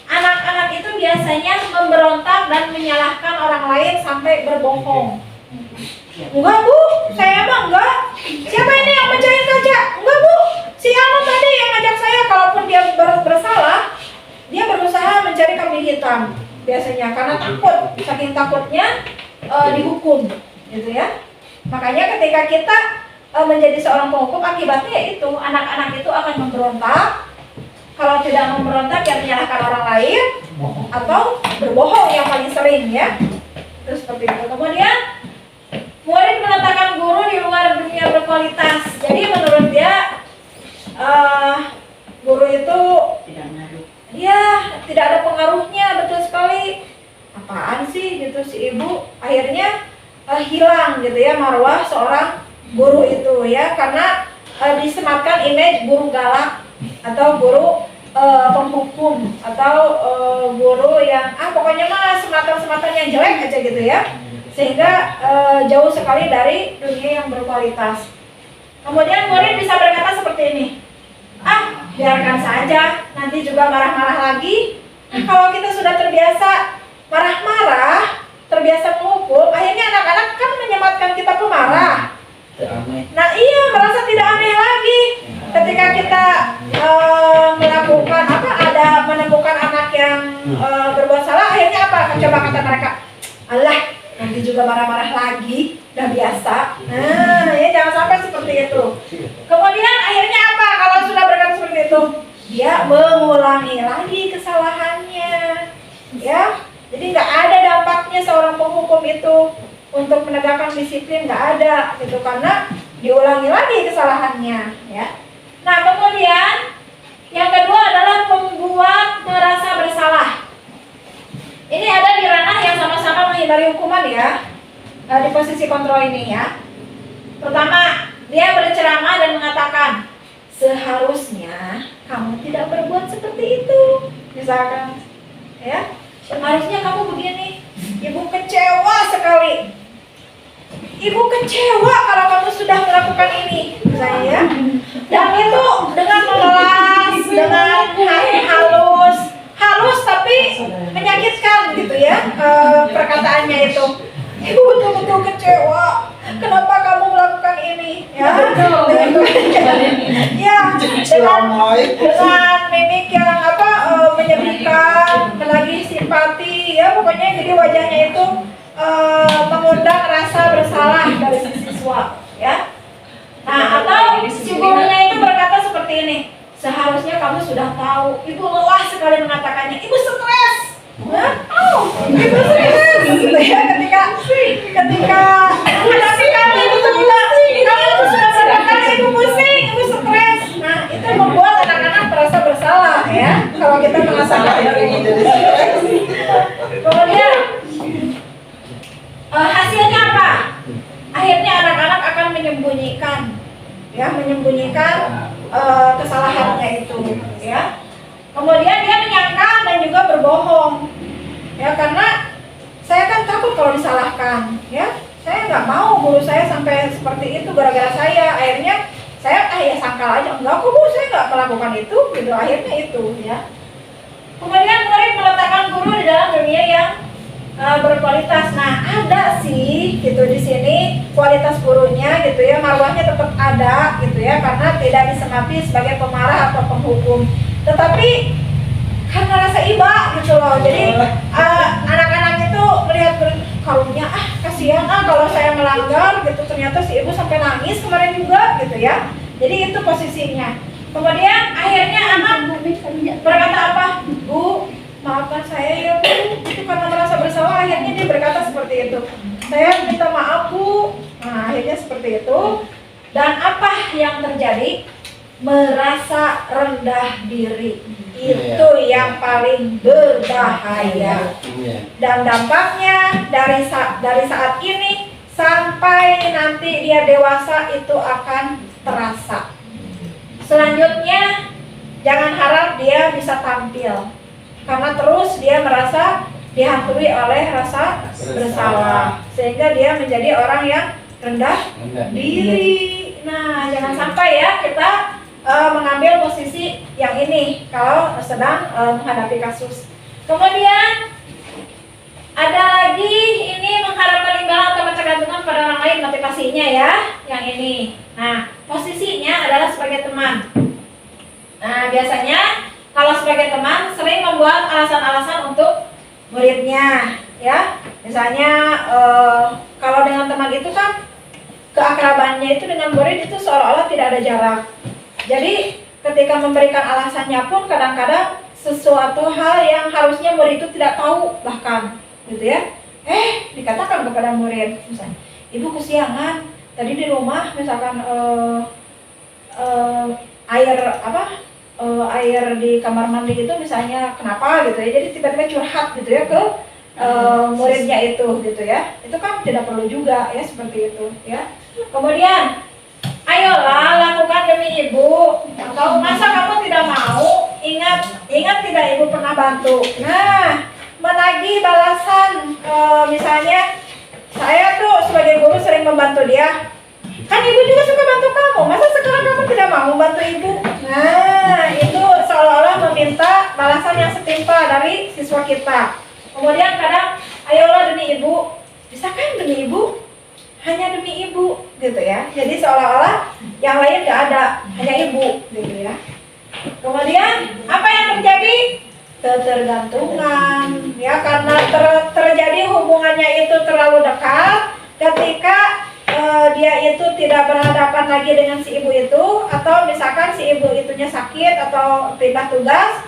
anak-anak itu biasanya memberontak dan menyalahkan orang lain sampai berbohong. Enggak bu, saya emang enggak. Siapa ini yang mecahin kaca? Enggak bu, si Anu tadi yang ngajak saya. Kalaupun dia bersalah, dia berusaha mencari kambing hitam biasanya karena takut, saking takutnya dihukum, gitu ya. Makanya ketika kita menjadi seorang penghukum, akibatnya itu anak-anak itu akan memberontak. Kalau tidak memberontak, ya menyalahkan orang lain atau berbohong yang paling sering, ya. Terus seperti itu. Kemudian murid meletakkan guru di luar dunia berkualitas. Jadi menurut dia guru itu tidak ada pengaruhnya, betul sekali. Apaan sih gitu si ibu? Akhirnya hilang gitu ya marwah seorang guru itu ya, karena disematkan image guru galak atau guru penghukum atau guru yang pokoknya mah sematan-sematan yang jelek aja gitu ya, sehingga jauh sekali dari dunia yang berkualitas. Kemudian murid bisa berkata seperti ini, biarkan saja, nanti juga marah-marah lagi. Kalau kita sudah terbiasa marah-marah, terbiasa menghukum, akhirnya anak-anak kan menyematkan kita pemarah. Nah iya, merasa tidak aneh lagi ketika kita menemukan anak yang berbuat salah. Akhirnya apa? Coba kata mereka, alah nanti juga marah-marah lagi, udah biasa. Nah ya, jangan sampai seperti itu. Kemudian akhirnya apa? Kalau sudah berkata seperti itu, dia mengulangi lagi kesalahannya, ya. Jadi nggak ada dampaknya seorang penghukum itu untuk menegakkan disiplin, nggak ada gitu, karena diulangi lagi kesalahannya, ya. Nah kemudian yang kedua adalah membuat merasa bersalah. Ini ada di ranah yang sama-sama menghindari hukuman ya, di posisi kontrol ini ya. Pertama, dia berceramah dan mengatakan, seharusnya kamu tidak berbuat seperti itu, misalkan, ya. Harusnya kamu begini. Ibu kecewa sekali. Ibu kecewa kalau kamu sudah melakukan ini, saya. Dan itu dengan memelas, dengan halus tapi menyakitkan gitu ya, perkataannya itu. Ibu betul-betul kecewa. Kenapa kamu melakukan ini? Ya, dengan mimik yang menyedihkan, menagih simpati, ya pokoknya jadi wajahnya itu mengundang rasa bersalah dari si siswa, ya. Nah, atau si gurunya itu berkata seperti ini, seharusnya kamu sudah tahu. Ibu lelah sekali mengatakannya. Ibu stres. Ibu stres. Ya, ketika menghadapi kamu ibu terlibat, kamu itu sudah mengatakan ibu pusing, ibu stres. Nah, itu membuat anak-anak merasa bersalah, ya. Kalau kita merasakan itu. Kemudian hasilnya apa? Akhirnya anak-anak akan menyembunyikan kesalahannya itu, ya. Kemudian dia menyangka dan juga berbohong, ya, karena saya kan takut kalau disalahkan, ya. Saya nggak mau guru saya sampai seperti itu gara-gara saya. Akhirnya saya ya sangkal aja, enggak kok bu, saya nggak melakukan itu, gitu. Akhirnya itu, ya. Kemudian murid meletakkan guru di dalam dunia yang berkualitas. Nah, ada sih gitu di sini kualitas gurunya gitu ya, marwahnya tetap ada gitu ya, karena tidak disemati sebagai pemarah atau penghukum. Tetapi karena rasa iba gitu loh. Jadi anak-anak itu melihat karunya, kasihan kalau saya melanggar gitu, ternyata si ibu sampai nangis kemarin juga gitu ya. Jadi itu posisinya. Kemudian akhirnya anak berkata apa? Bu, maafkan saya ya Bu. Itu karena merasa bersalah akhirnya dia berkata seperti itu. Saya minta maaf Bu. Nah akhirnya seperti itu. Dan apa yang terjadi? Merasa rendah diri. Itu yang paling berbahaya. Dan dampaknya dari saat ini sampai nanti dia dewasa itu akan terasa. Selanjutnya jangan harap dia bisa tampil, karena terus dia merasa dihantui oleh rasa bersalah, sehingga dia menjadi orang yang rendah diri. Nah, jangan sampai ya kita mengambil posisi yang ini kalau sedang menghadapi kasus. Kemudian ada lagi ini mengharapkan imbalan atau ketergantungan pada orang lain, motivasinya ya, yang ini. Nah, posisinya adalah sebagai teman. Nah, biasanya kalau sebagai teman sering membuat alasan-alasan untuk muridnya, ya. Misalnya kalau dengan teman itu kan keakrabannya itu dengan murid itu seolah-olah tidak ada jarak. Jadi ketika memberikan alasannya pun kadang-kadang sesuatu hal yang harusnya murid itu tidak tahu bahkan, gitu ya. Dikatakan kepada murid, misalnya, Ibu kesiangan, tadi di rumah misalkan air di kamar mandi itu misalnya kenapa gitu ya. Jadi tiba-tiba curhat gitu ya ke muridnya itu gitu ya. Itu kan tidak perlu juga ya seperti itu ya. Kemudian ayolah lakukan demi ibu. Atau masa kamu tidak mau? Ingat tidak ibu pernah bantu. Nah, menagih balasan misalnya saya tuh sebagai guru sering membantu dia. Kan ibu juga suka bantu kamu. Masa sekarang kamu tidak mau membantu ibu? Nah, itu seolah-olah meminta balasan yang setimpal dari siswa kita. Kemudian kadang ayolah demi ibu. Bisa kan demi ibu? Hanya demi ibu gitu ya. Jadi seolah-olah yang lain nggak ada, hanya ibu gitu ya. Kemudian apa yang terjadi? Ketergantungan ya, karena terjadi hubungannya itu terlalu dekat. Ketika dia itu tidak berhadapan lagi dengan si ibu itu, atau misalkan si ibu itunya sakit atau pindah tugas,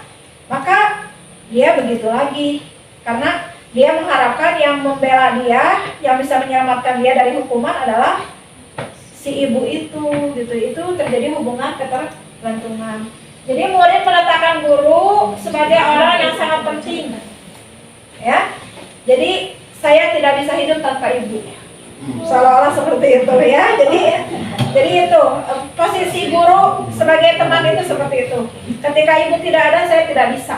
maka dia begitu lagi karena dia mengharapkan yang membela dia, yang bisa menyelamatkan dia dari hukuman adalah si ibu itu, gitu. Itu terjadi hubungan ketergantungan. Jadi murid meletakkan guru sebagai orang yang sangat penting, ya. Jadi saya tidak bisa hidup tanpa ibu, seolah-olah seperti itu ya. Jadi itu posisi guru sebagai teman itu seperti itu. Ketika ibu tidak ada, saya tidak bisa,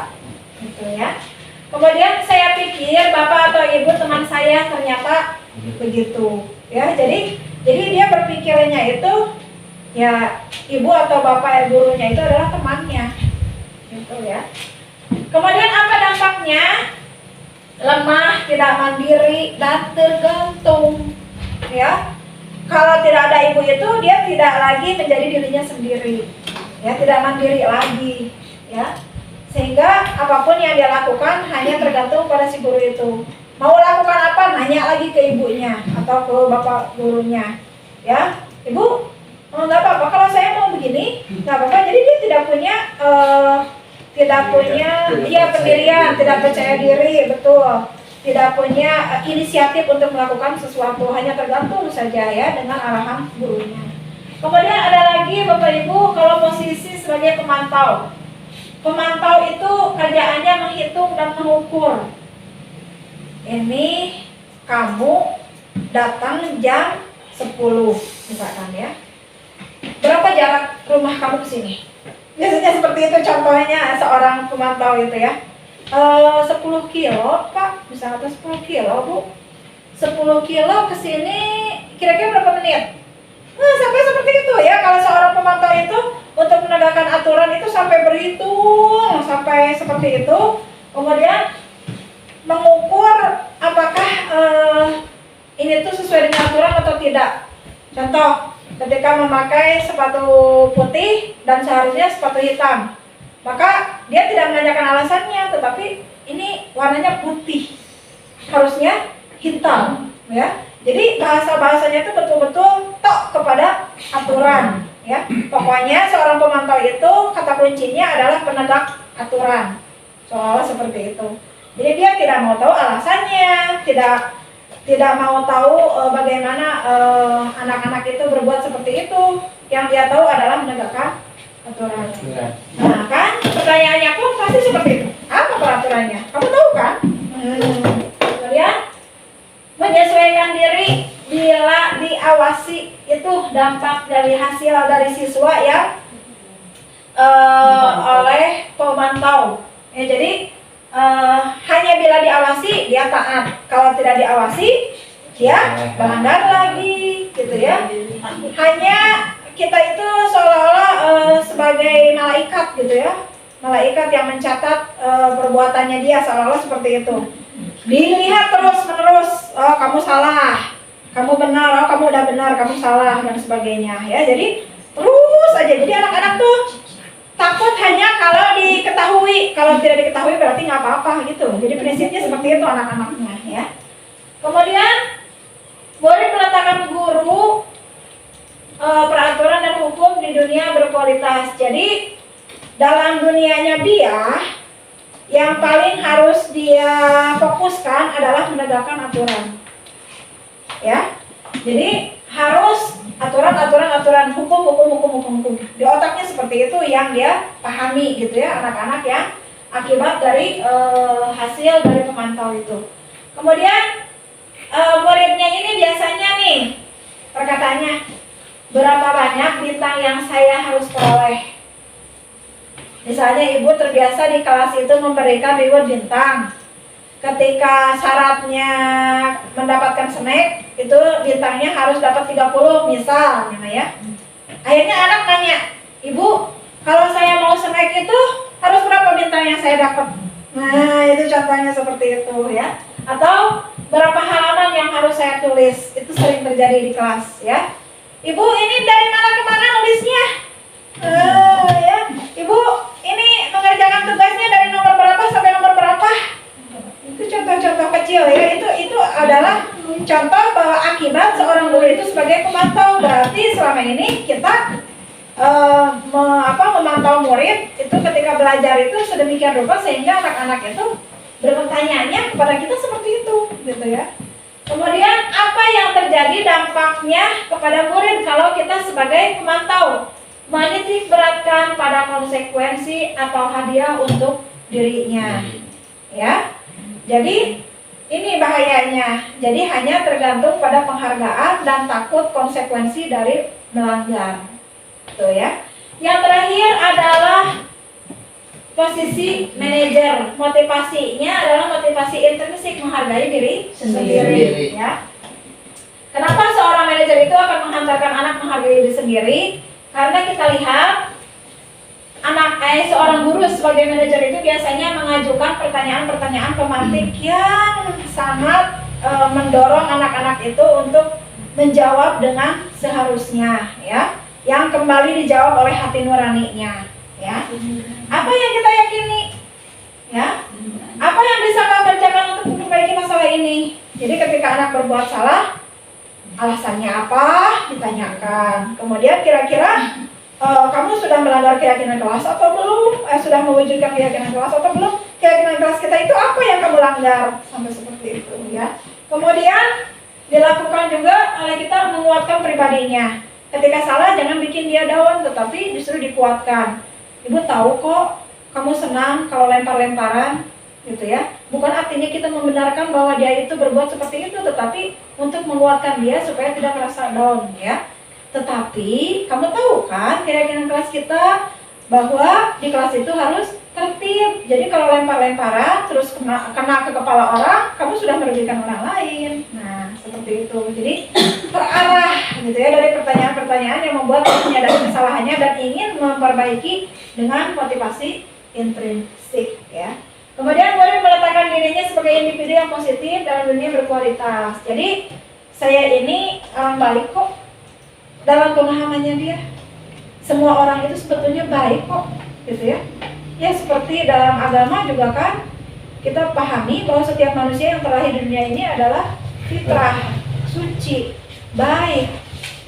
gitu ya. Kemudian saya pikir bapak atau ibu teman saya ternyata begitu ya. Jadi dia berpikirnya itu ya ibu atau bapak gurunya itu adalah temannya, gitu ya. Kemudian apa dampaknya? Lemah, tidak mandiri, dan tergantung ya. Kalau tidak ada ibu itu dia tidak lagi menjadi dirinya sendiri ya, tidak mandiri lagi ya. Sehingga apapun yang dia lakukan hanya tergantung pada si guru itu. Mau lakukan apa, nanya lagi ke ibunya atau ke bapak gurunya. Ya, ibu, nggak apa-apa kalau saya mau begini, nggak apa-apa. Jadi dia tidak punya dia pendirian, tidak percaya diri, betul. Tidak punya inisiatif untuk melakukan sesuatu, hanya tergantung saja ya dengan arahan gurunya. Kemudian ada lagi Bapak Ibu, kalau posisi sebagai pemantau. Pemantau itu kerjaannya menghitung dan mengukur. Ini kamu datang jam 10 misalkan ya. Berapa jarak rumah kamu ke sini? Biasanya seperti itu contohnya seorang pemantau itu ya. 10 kilo Pak, bisa atau 10 kilo Bu. 10 kilo ke sini kira-kira berapa menit? Nah, sampai seperti itu ya. Kalau seorang pemantau itu untuk menegakkan aturan itu sampai berhitung, sampai seperti itu. Kemudian mengukur apakah ini tuh sesuai dengan aturan atau tidak. Contoh, ketika memakai sepatu putih dan seharusnya sepatu hitam, maka dia tidak menanyakan alasannya, tetapi ini warnanya putih, harusnya hitam ya. Jadi bahasa-bahasanya itu betul-betul tok kepada aturan ya. Pokoknya seorang pemantau itu kata kuncinya adalah penegak aturan, seolah seperti itu. Jadi dia tidak mau tahu alasannya, tidak mau tahu bagaimana anak-anak itu berbuat seperti itu. Yang dia tahu adalah menegakkan aturan. Nah kan pertanyaannya pun pasti seperti itu. Apa peraturannya? Kamu tahu kan? Kemudian menyesuaikan diri bila diawasi, itu dampak dari hasil dari siswa yang oleh pemantau. Ya, jadi hanya bila diawasi dia taat, kalau tidak diawasi dia melanggar lagi, gitu ya. Hanya kita itu seolah-olah sebagai malaikat, gitu ya, malaikat yang mencatat perbuatannya dia, seolah-olah seperti itu. Dilihat terus menerus, oh kamu salah, kamu benar, oh kamu udah benar, kamu salah, dan sebagainya, ya. Jadi terus aja. Jadi anak-anak tuh takut hanya kalau diketahui, kalau tidak diketahui berarti nggak apa-apa gitu. Jadi prinsipnya seperti itu anak-anaknya, ya. Kemudian boleh meletakkan guru peraturan dan hukum di dunia berkualitas. Jadi dalam dunianya dia, yang paling harus dia fokuskan adalah menegakkan aturan, ya. Jadi harus aturan hukum. Di otaknya seperti itu yang dia pahami, gitu ya, anak-anak yang akibat dari hasil dari pemantau itu. Kemudian muridnya ini biasanya nih perkataannya, berapa banyak bintang yang saya harus peroleh. Misalnya ibu terbiasa di kelas itu memberikan reward bintang. Ketika syaratnya mendapatkan snack, itu bintangnya harus dapat 30 misalnya, ya. Akhirnya anak nanya, ibu kalau saya mau snack itu harus berapa bintang yang saya dapat? Nah itu contohnya seperti itu, ya. Atau berapa halaman yang harus saya tulis, itu sering terjadi di kelas, ya. Ibu ini dari mana ke mana nulisnya? Ya. Ibu ini mengerjakan tugasnya dari nomor berapa sampai nomor berapa? Itu contoh-contoh kecil, ya. Itu adalah contoh bahwa akibat seorang guru itu sebagai pemantau. Berarti selama ini kita memantau murid itu ketika belajar itu sedemikian rupa sehingga anak-anak itu berpertanyaannya kepada kita seperti itu, gitu ya. Kemudian apa yang terjadi dampaknya kepada murid kalau kita sebagai pemantau menitik beratkan pada konsekuensi atau hadiah untuk dirinya, ya. Jadi ini bahayanya. Jadi hanya tergantung pada penghargaan dan takut konsekuensi dari melanggar, tuh ya. Yang terakhir adalah posisi manajer. Motivasinya adalah motivasi intrinsik, menghargai diri sendiri, ya. Kenapa seorang manajer itu akan menghantarkan anak menghargai diri sendiri? Karena kita lihat seorang guru sebagai manajer itu biasanya mengajukan pertanyaan-pertanyaan pemantik yang sangat mendorong anak-anak itu untuk menjawab dengan seharusnya, ya. Yang kembali dijawab oleh hati nuraninya, ya. Apa yang kita yakini, ya. Apa yang bisa kamu kerjakan untuk memperbaiki masalah ini? Jadi ketika anak berbuat salah, alasannya apa? Ditanyakan. Kemudian kira-kira kamu sudah melanggar keyakinan kelas atau belum? Sudah mewujudkan keyakinan kelas atau belum? Keyakinan kelas kita itu apa yang kamu langgar? Sampai seperti itu, ya. Kemudian dilakukan juga oleh kita menguatkan pribadinya. Ketika salah jangan bikin dia down, tetapi justru dikuatkan. Ibu tahu kok kamu senang kalau lempar-lemparan, gitu ya. Bukan artinya kita membenarkan bahwa dia itu berbuat seperti itu, tetapi untuk menguatkan dia supaya tidak merasa down, ya. Tetapi kamu tahu kan keyakinan kelas kita bahwa di kelas itu harus tertib. Jadi kalau lempar-lemparan terus kena ke kepala orang, kamu sudah merugikan orang lain. Nah seperti itu. Jadi terarah, gitu ya, dari pertanyaan-pertanyaan yang membuat dia menyadari kesalahannya dan ingin memperbaiki dengan motivasi intrinsik, ya. Kemudian boleh meletakkan dirinya sebagai individu yang positif dalam dunia berkualitas. Jadi saya ini orang balik kok. Dalam pemahamannya dia, semua orang itu sebetulnya baik kok, gitu ya. Ya seperti dalam agama juga kan kita pahami bahwa setiap manusia yang terlahir di dunia ini adalah fitrah, suci, baik,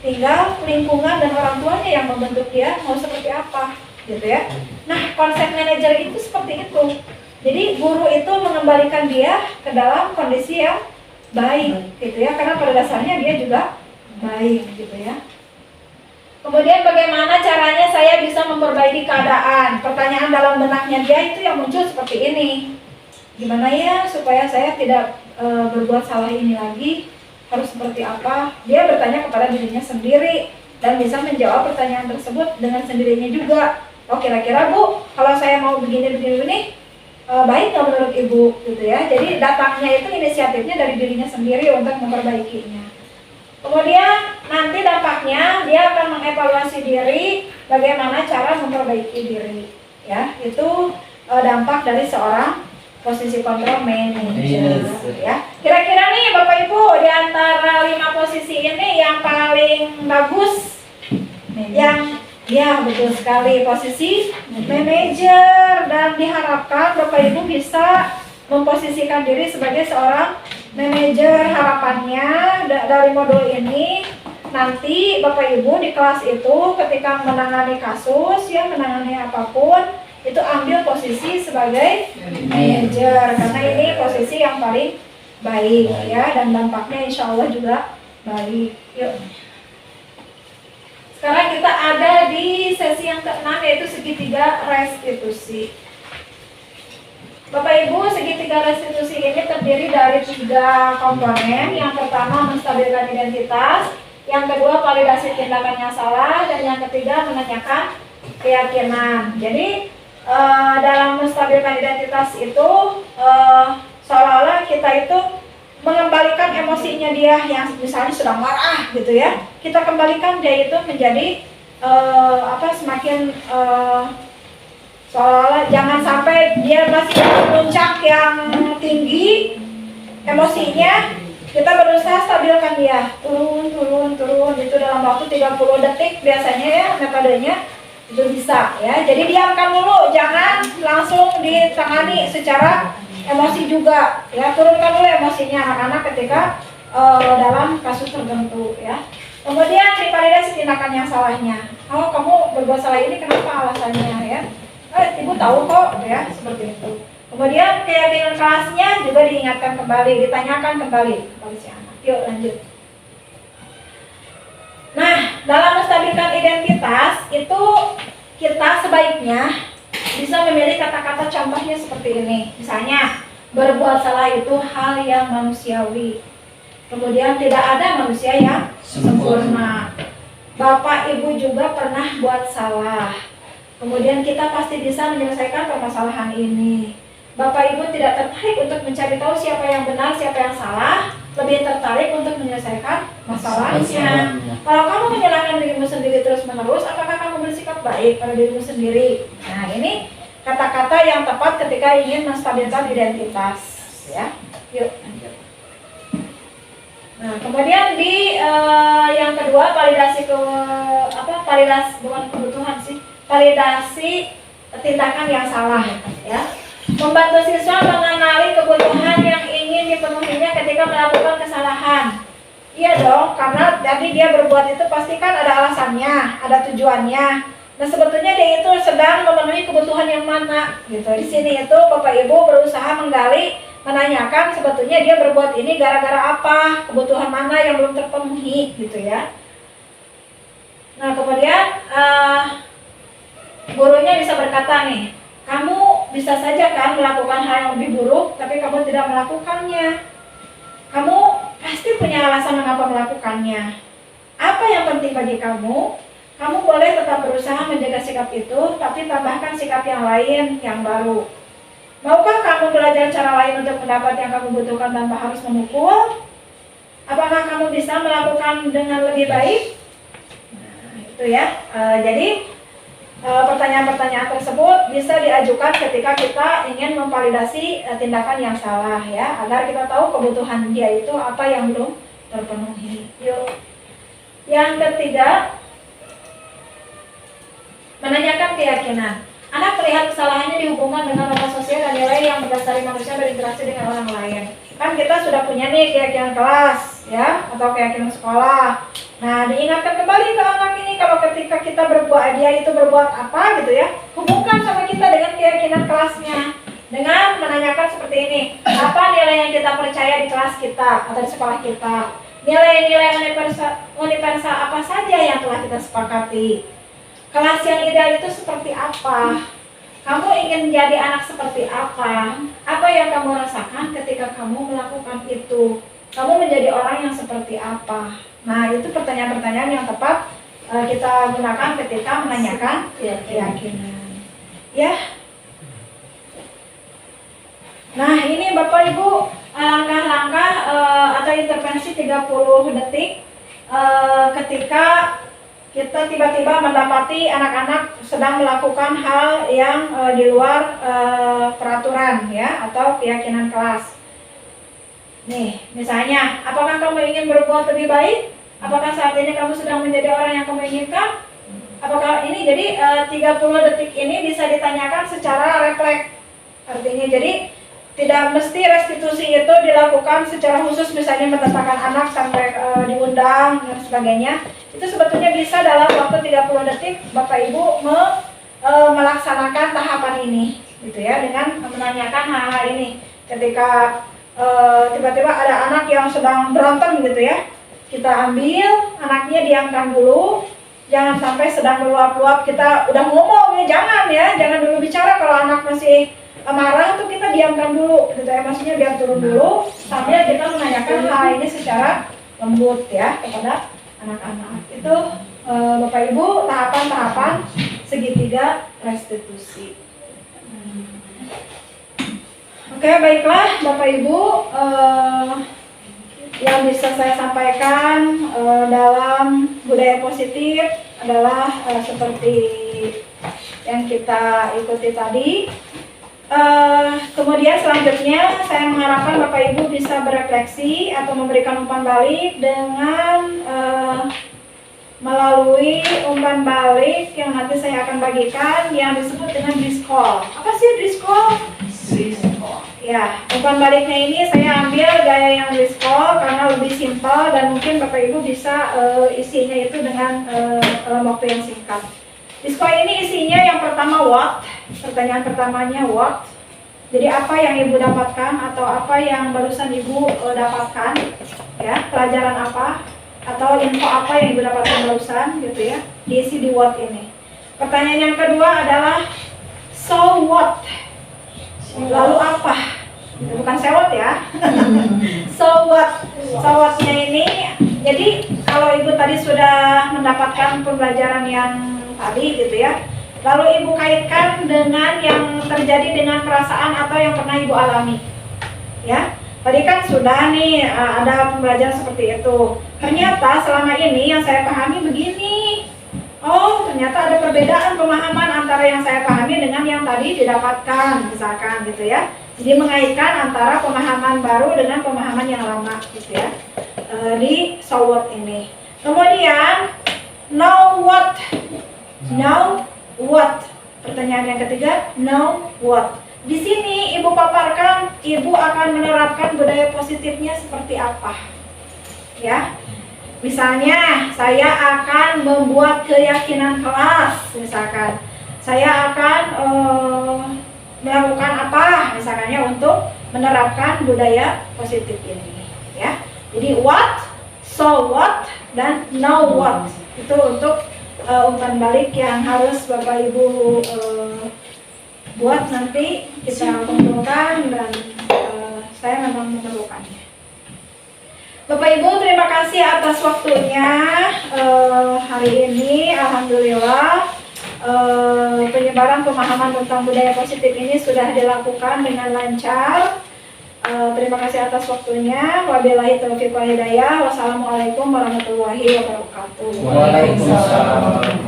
tinggal lingkungan dan orang tuanya yang membentuk dia mau seperti apa, gitu ya. Nah, konsep manajer itu seperti itu. Jadi guru itu mengembalikan dia ke dalam kondisi yang baik, gitu ya, karena pada dasarnya dia juga baik, gitu ya. Kemudian bagaimana caranya saya bisa memperbaiki keadaan? Pertanyaan dalam benaknya dia itu yang muncul seperti ini. Gimana ya supaya saya tidak berbuat salah ini lagi? Harus seperti apa? Dia bertanya kepada dirinya sendiri dan bisa menjawab pertanyaan tersebut dengan sendirinya juga. Oh, kira-kira Bu, kalau saya mau begini, baik nggak menurut Ibu, gitu ya. Jadi datangnya itu inisiatifnya dari dirinya sendiri untuk memperbaikinya. Kemudian nanti dampaknya dia akan mengevaluasi diri bagaimana cara memperbaiki diri, ya. Itu dampak dari seorang posisi kontrol manager, ya. Kira-kira nih Bapak Ibu, di antara 5 posisi ini yang paling bagus, yang ya betul sekali posisi manajer, dan diharapkan Bapak Ibu bisa memposisikan diri sebagai seorang manajer. Harapannya dari modul ini nanti Bapak Ibu di kelas itu ketika menangani kasus, ya menangani apapun, itu ambil posisi sebagai manajer, karena ini posisi yang paling baik, ya, dan dampaknya insya Allah juga baik. Yuk. Sekarang kita ada di sesi yang ke-6, yaitu segitiga restitusi. Bapak Ibu, segitiga restitusi ini terdiri dari 3 komponen. Yang pertama menstabilkan identitas, yang kedua validasi tindakan yang salah, dan yang ketiga menanyakan keyakinan. Jadi dalam menstabilkan identitas itu seolah-olah kita itu mengembalikan emosinya dia yang misalnya sedang marah, gitu ya. Kita kembalikan dia itu menjadi semakin seolah-olah jangan sampai dia masih di puncak yang tinggi emosinya, kita berusaha stabilkan dia, turun itu dalam waktu 30 detik biasanya, ya, metodenya itu bisa, ya. Jadi diamkan dulu, jangan langsung ditangani secara emosi juga, ya. Turunkan dulu emosinya anak-anak ketika dalam kasus tertentu, ya. Kemudian divalidasi tindakan yang salahnya. Oh, kamu berbuat salah ini kenapa alasannya, ya? Ibu tahu kok, ya, seperti itu. Kemudian keyakinan kelasnya juga diingatkan kembali, ditanyakan kembali kepada si anak. Yuk lanjut. Nah, dalam menstabilkan identitas itu kita sebaiknya bisa memilih kata-kata contohnya seperti ini. Misalnya, berbuat salah itu hal yang manusiawi. Kemudian tidak ada manusia yang sempurna. Bapak Ibu juga pernah buat salah. Kemudian kita pasti bisa menyelesaikan permasalahan ini. Bapak Ibu tidak tertarik untuk mencari tahu siapa yang benar, siapa yang salah, lebih tertarik untuk menyelesaikan masalahnya. Kalau kamu menyalahkan dirimu sendiri terus-menerus, apakah kamu bersikap baik pada dirimu sendiri? Nah, ini kata-kata yang tepat ketika ingin menstabilkan identitas, ya. Yuk, lanjut. Nah, kemudian di yang kedua validasi validasi tindakan yang salah, ya. Membantu siswa mengenali kebutuhan yang ingin dipenuhinya ketika melakukan kesalahan. Iya dong, karena tadi dia berbuat itu pasti kan ada alasannya, ada tujuannya. Nah, sebetulnya dia itu sedang memenuhi kebutuhan yang mana, gitu. Di sini itu Bapak Ibu berusaha menggali, menanyakan sebetulnya dia berbuat ini gara-gara apa, kebutuhan mana yang belum terpenuhi, gitu ya. Nah, kemudian gurunya bisa berkata nih, kamu bisa saja kan melakukan hal yang lebih buruk, tapi kamu tidak melakukannya. Kamu pasti punya alasan mengapa melakukannya. Apa yang penting bagi kamu? Kamu boleh tetap berusaha menjaga sikap itu, tapi tambahkan sikap yang lain, yang baru. Maukah kamu belajar cara lain untuk mendapat yang kamu butuhkan tanpa harus memukul? Apakah kamu bisa melakukan dengan lebih baik? Nah, itu ya. Jadi pertanyaan-pertanyaan tersebut bisa diajukan ketika kita ingin memvalidasi tindakan yang salah, ya, agar kita tahu kebutuhan dia itu apa yang belum terpenuhi. Yuk. Yang ketiga, menanyakan keyakinan. Anak melihat kesalahannya dihubungkan dengan norma sosial dan nilai yang mendasari manusia berinteraksi dengan orang lain. Kan kita sudah punya nih keyakinan kelas, ya, atau keyakinan sekolah. Nah, diingatkan kembali ke anak ini kalau ketika kita berbuat, dia itu berbuat apa gitu ya, hubungkan sama kita dengan keyakinan kelasnya, dengan menanyakan seperti ini, apa nilai yang kita percaya di kelas kita atau di sekolah kita, nilai-nilai universal apa saja yang telah kita sepakati, kelas yang ideal itu seperti apa, kamu ingin menjadi anak seperti apa yang kamu rasakan ketika kamu melakukan itu, kamu menjadi orang yang seperti apa. Nah, itu pertanyaan-pertanyaan yang tepat kita gunakan ketika menanyakan keyakinan. Ya. Nah, ini Bapak Ibu langkah-langkah atau intervensi 30 detik ketika kita tiba-tiba mendapati anak-anak sedang melakukan hal yang di luar peraturan ya atau keyakinan kelas. Nih, misalnya, apakah kamu ingin berbuat lebih baik? Apakah saat ini kamu sedang menjadi orang yang kamu inginkan? Apakah ini jadi 30 detik ini bisa ditanyakan secara refleks. Artinya jadi tidak mesti restitusi itu dilakukan secara khusus, misalnya menetapkan anak sampai diundang dan sebagainya. Itu sebetulnya bisa dalam waktu 30 detik Bapak Ibu melaksanakan tahapan ini gitu ya, dengan menanyakan hal-hal ini. Ketika tiba-tiba ada anak yang sedang berantem gitu ya, kita ambil anaknya, diamkan dulu, jangan sampai sedang meluap-luap kita udah ngomong ya, jangan dulu bicara. Kalau anak masih marah tuh kita diamkan dulu gitu, emosinya biar turun dulu sambil kita menanyakan hal ini secara lembut ya kepada anak-anak. Itu Bapak Ibu tahapan-tahapan segitiga restitusi. Oke, baiklah Bapak Ibu, yang bisa saya sampaikan dalam budaya positif adalah seperti yang kita ikuti tadi. Kemudian selanjutnya saya mengharapkan Bapak Ibu bisa berefleksi atau memberikan umpan balik dengan melalui umpan balik yang nanti saya akan bagikan yang disebut dengan discall. Apa sih discall? Ya, umpan baliknya ini saya ambil gaya yang discall karena lebih simpel dan mungkin Bapak Ibu bisa isinya itu dengan dalam waktu yang singkat. Discall ini isinya yang pertama what, pertanyaan pertamanya what. Jadi apa yang Ibu dapatkan atau apa yang barusan Ibu dapatkan, ya, pelajaran apa atau info apa yang Ibu dapatkan barusan gitu ya, diisi di what ini. Pertanyaan yang kedua adalah so what. Lalu apa? Bukan sewot ya. So what-nya ini, jadi kalau Ibu tadi sudah mendapatkan pembelajaran yang tadi gitu ya, lalu Ibu kaitkan dengan yang terjadi dengan perasaan atau yang pernah Ibu alami. Ya, tadi kan sudah nih ada pembelajaran seperti itu. Ternyata selama ini yang saya pahami begini. Oh, ternyata ada perbedaan pemahaman antara yang saya pahami dengan yang tadi didapatkan, misalkan gitu ya. Jadi mengaitkan antara pemahaman baru dengan pemahaman yang lama gitu ya, di so what ini. Kemudian know what. Know what. Pertanyaan yang ketiga, know what. Di sini Ibu paparkan, Ibu akan menerapkan budaya positifnya seperti apa. Ya. Misalnya, saya akan membuat keyakinan kelas, misalkan. Saya akan melakukan apa, misalnya untuk menerapkan budaya positif ini. Ya, jadi what, so what, dan know what. Itu untuk umpan balik yang harus Bapak Ibu buat nanti kita kumpulkan dan saya memang memerlukannya. Bapak Ibu, terima kasih atas waktunya hari ini. Alhamdulillah penyebaran pemahaman tentang budaya positif ini sudah dilakukan dengan lancar. Terima kasih atas waktunya. Wabillahi taufiq wal hidayah. Wassalamualaikum warahmatullahi wabarakatuh. Waalaikumsalam.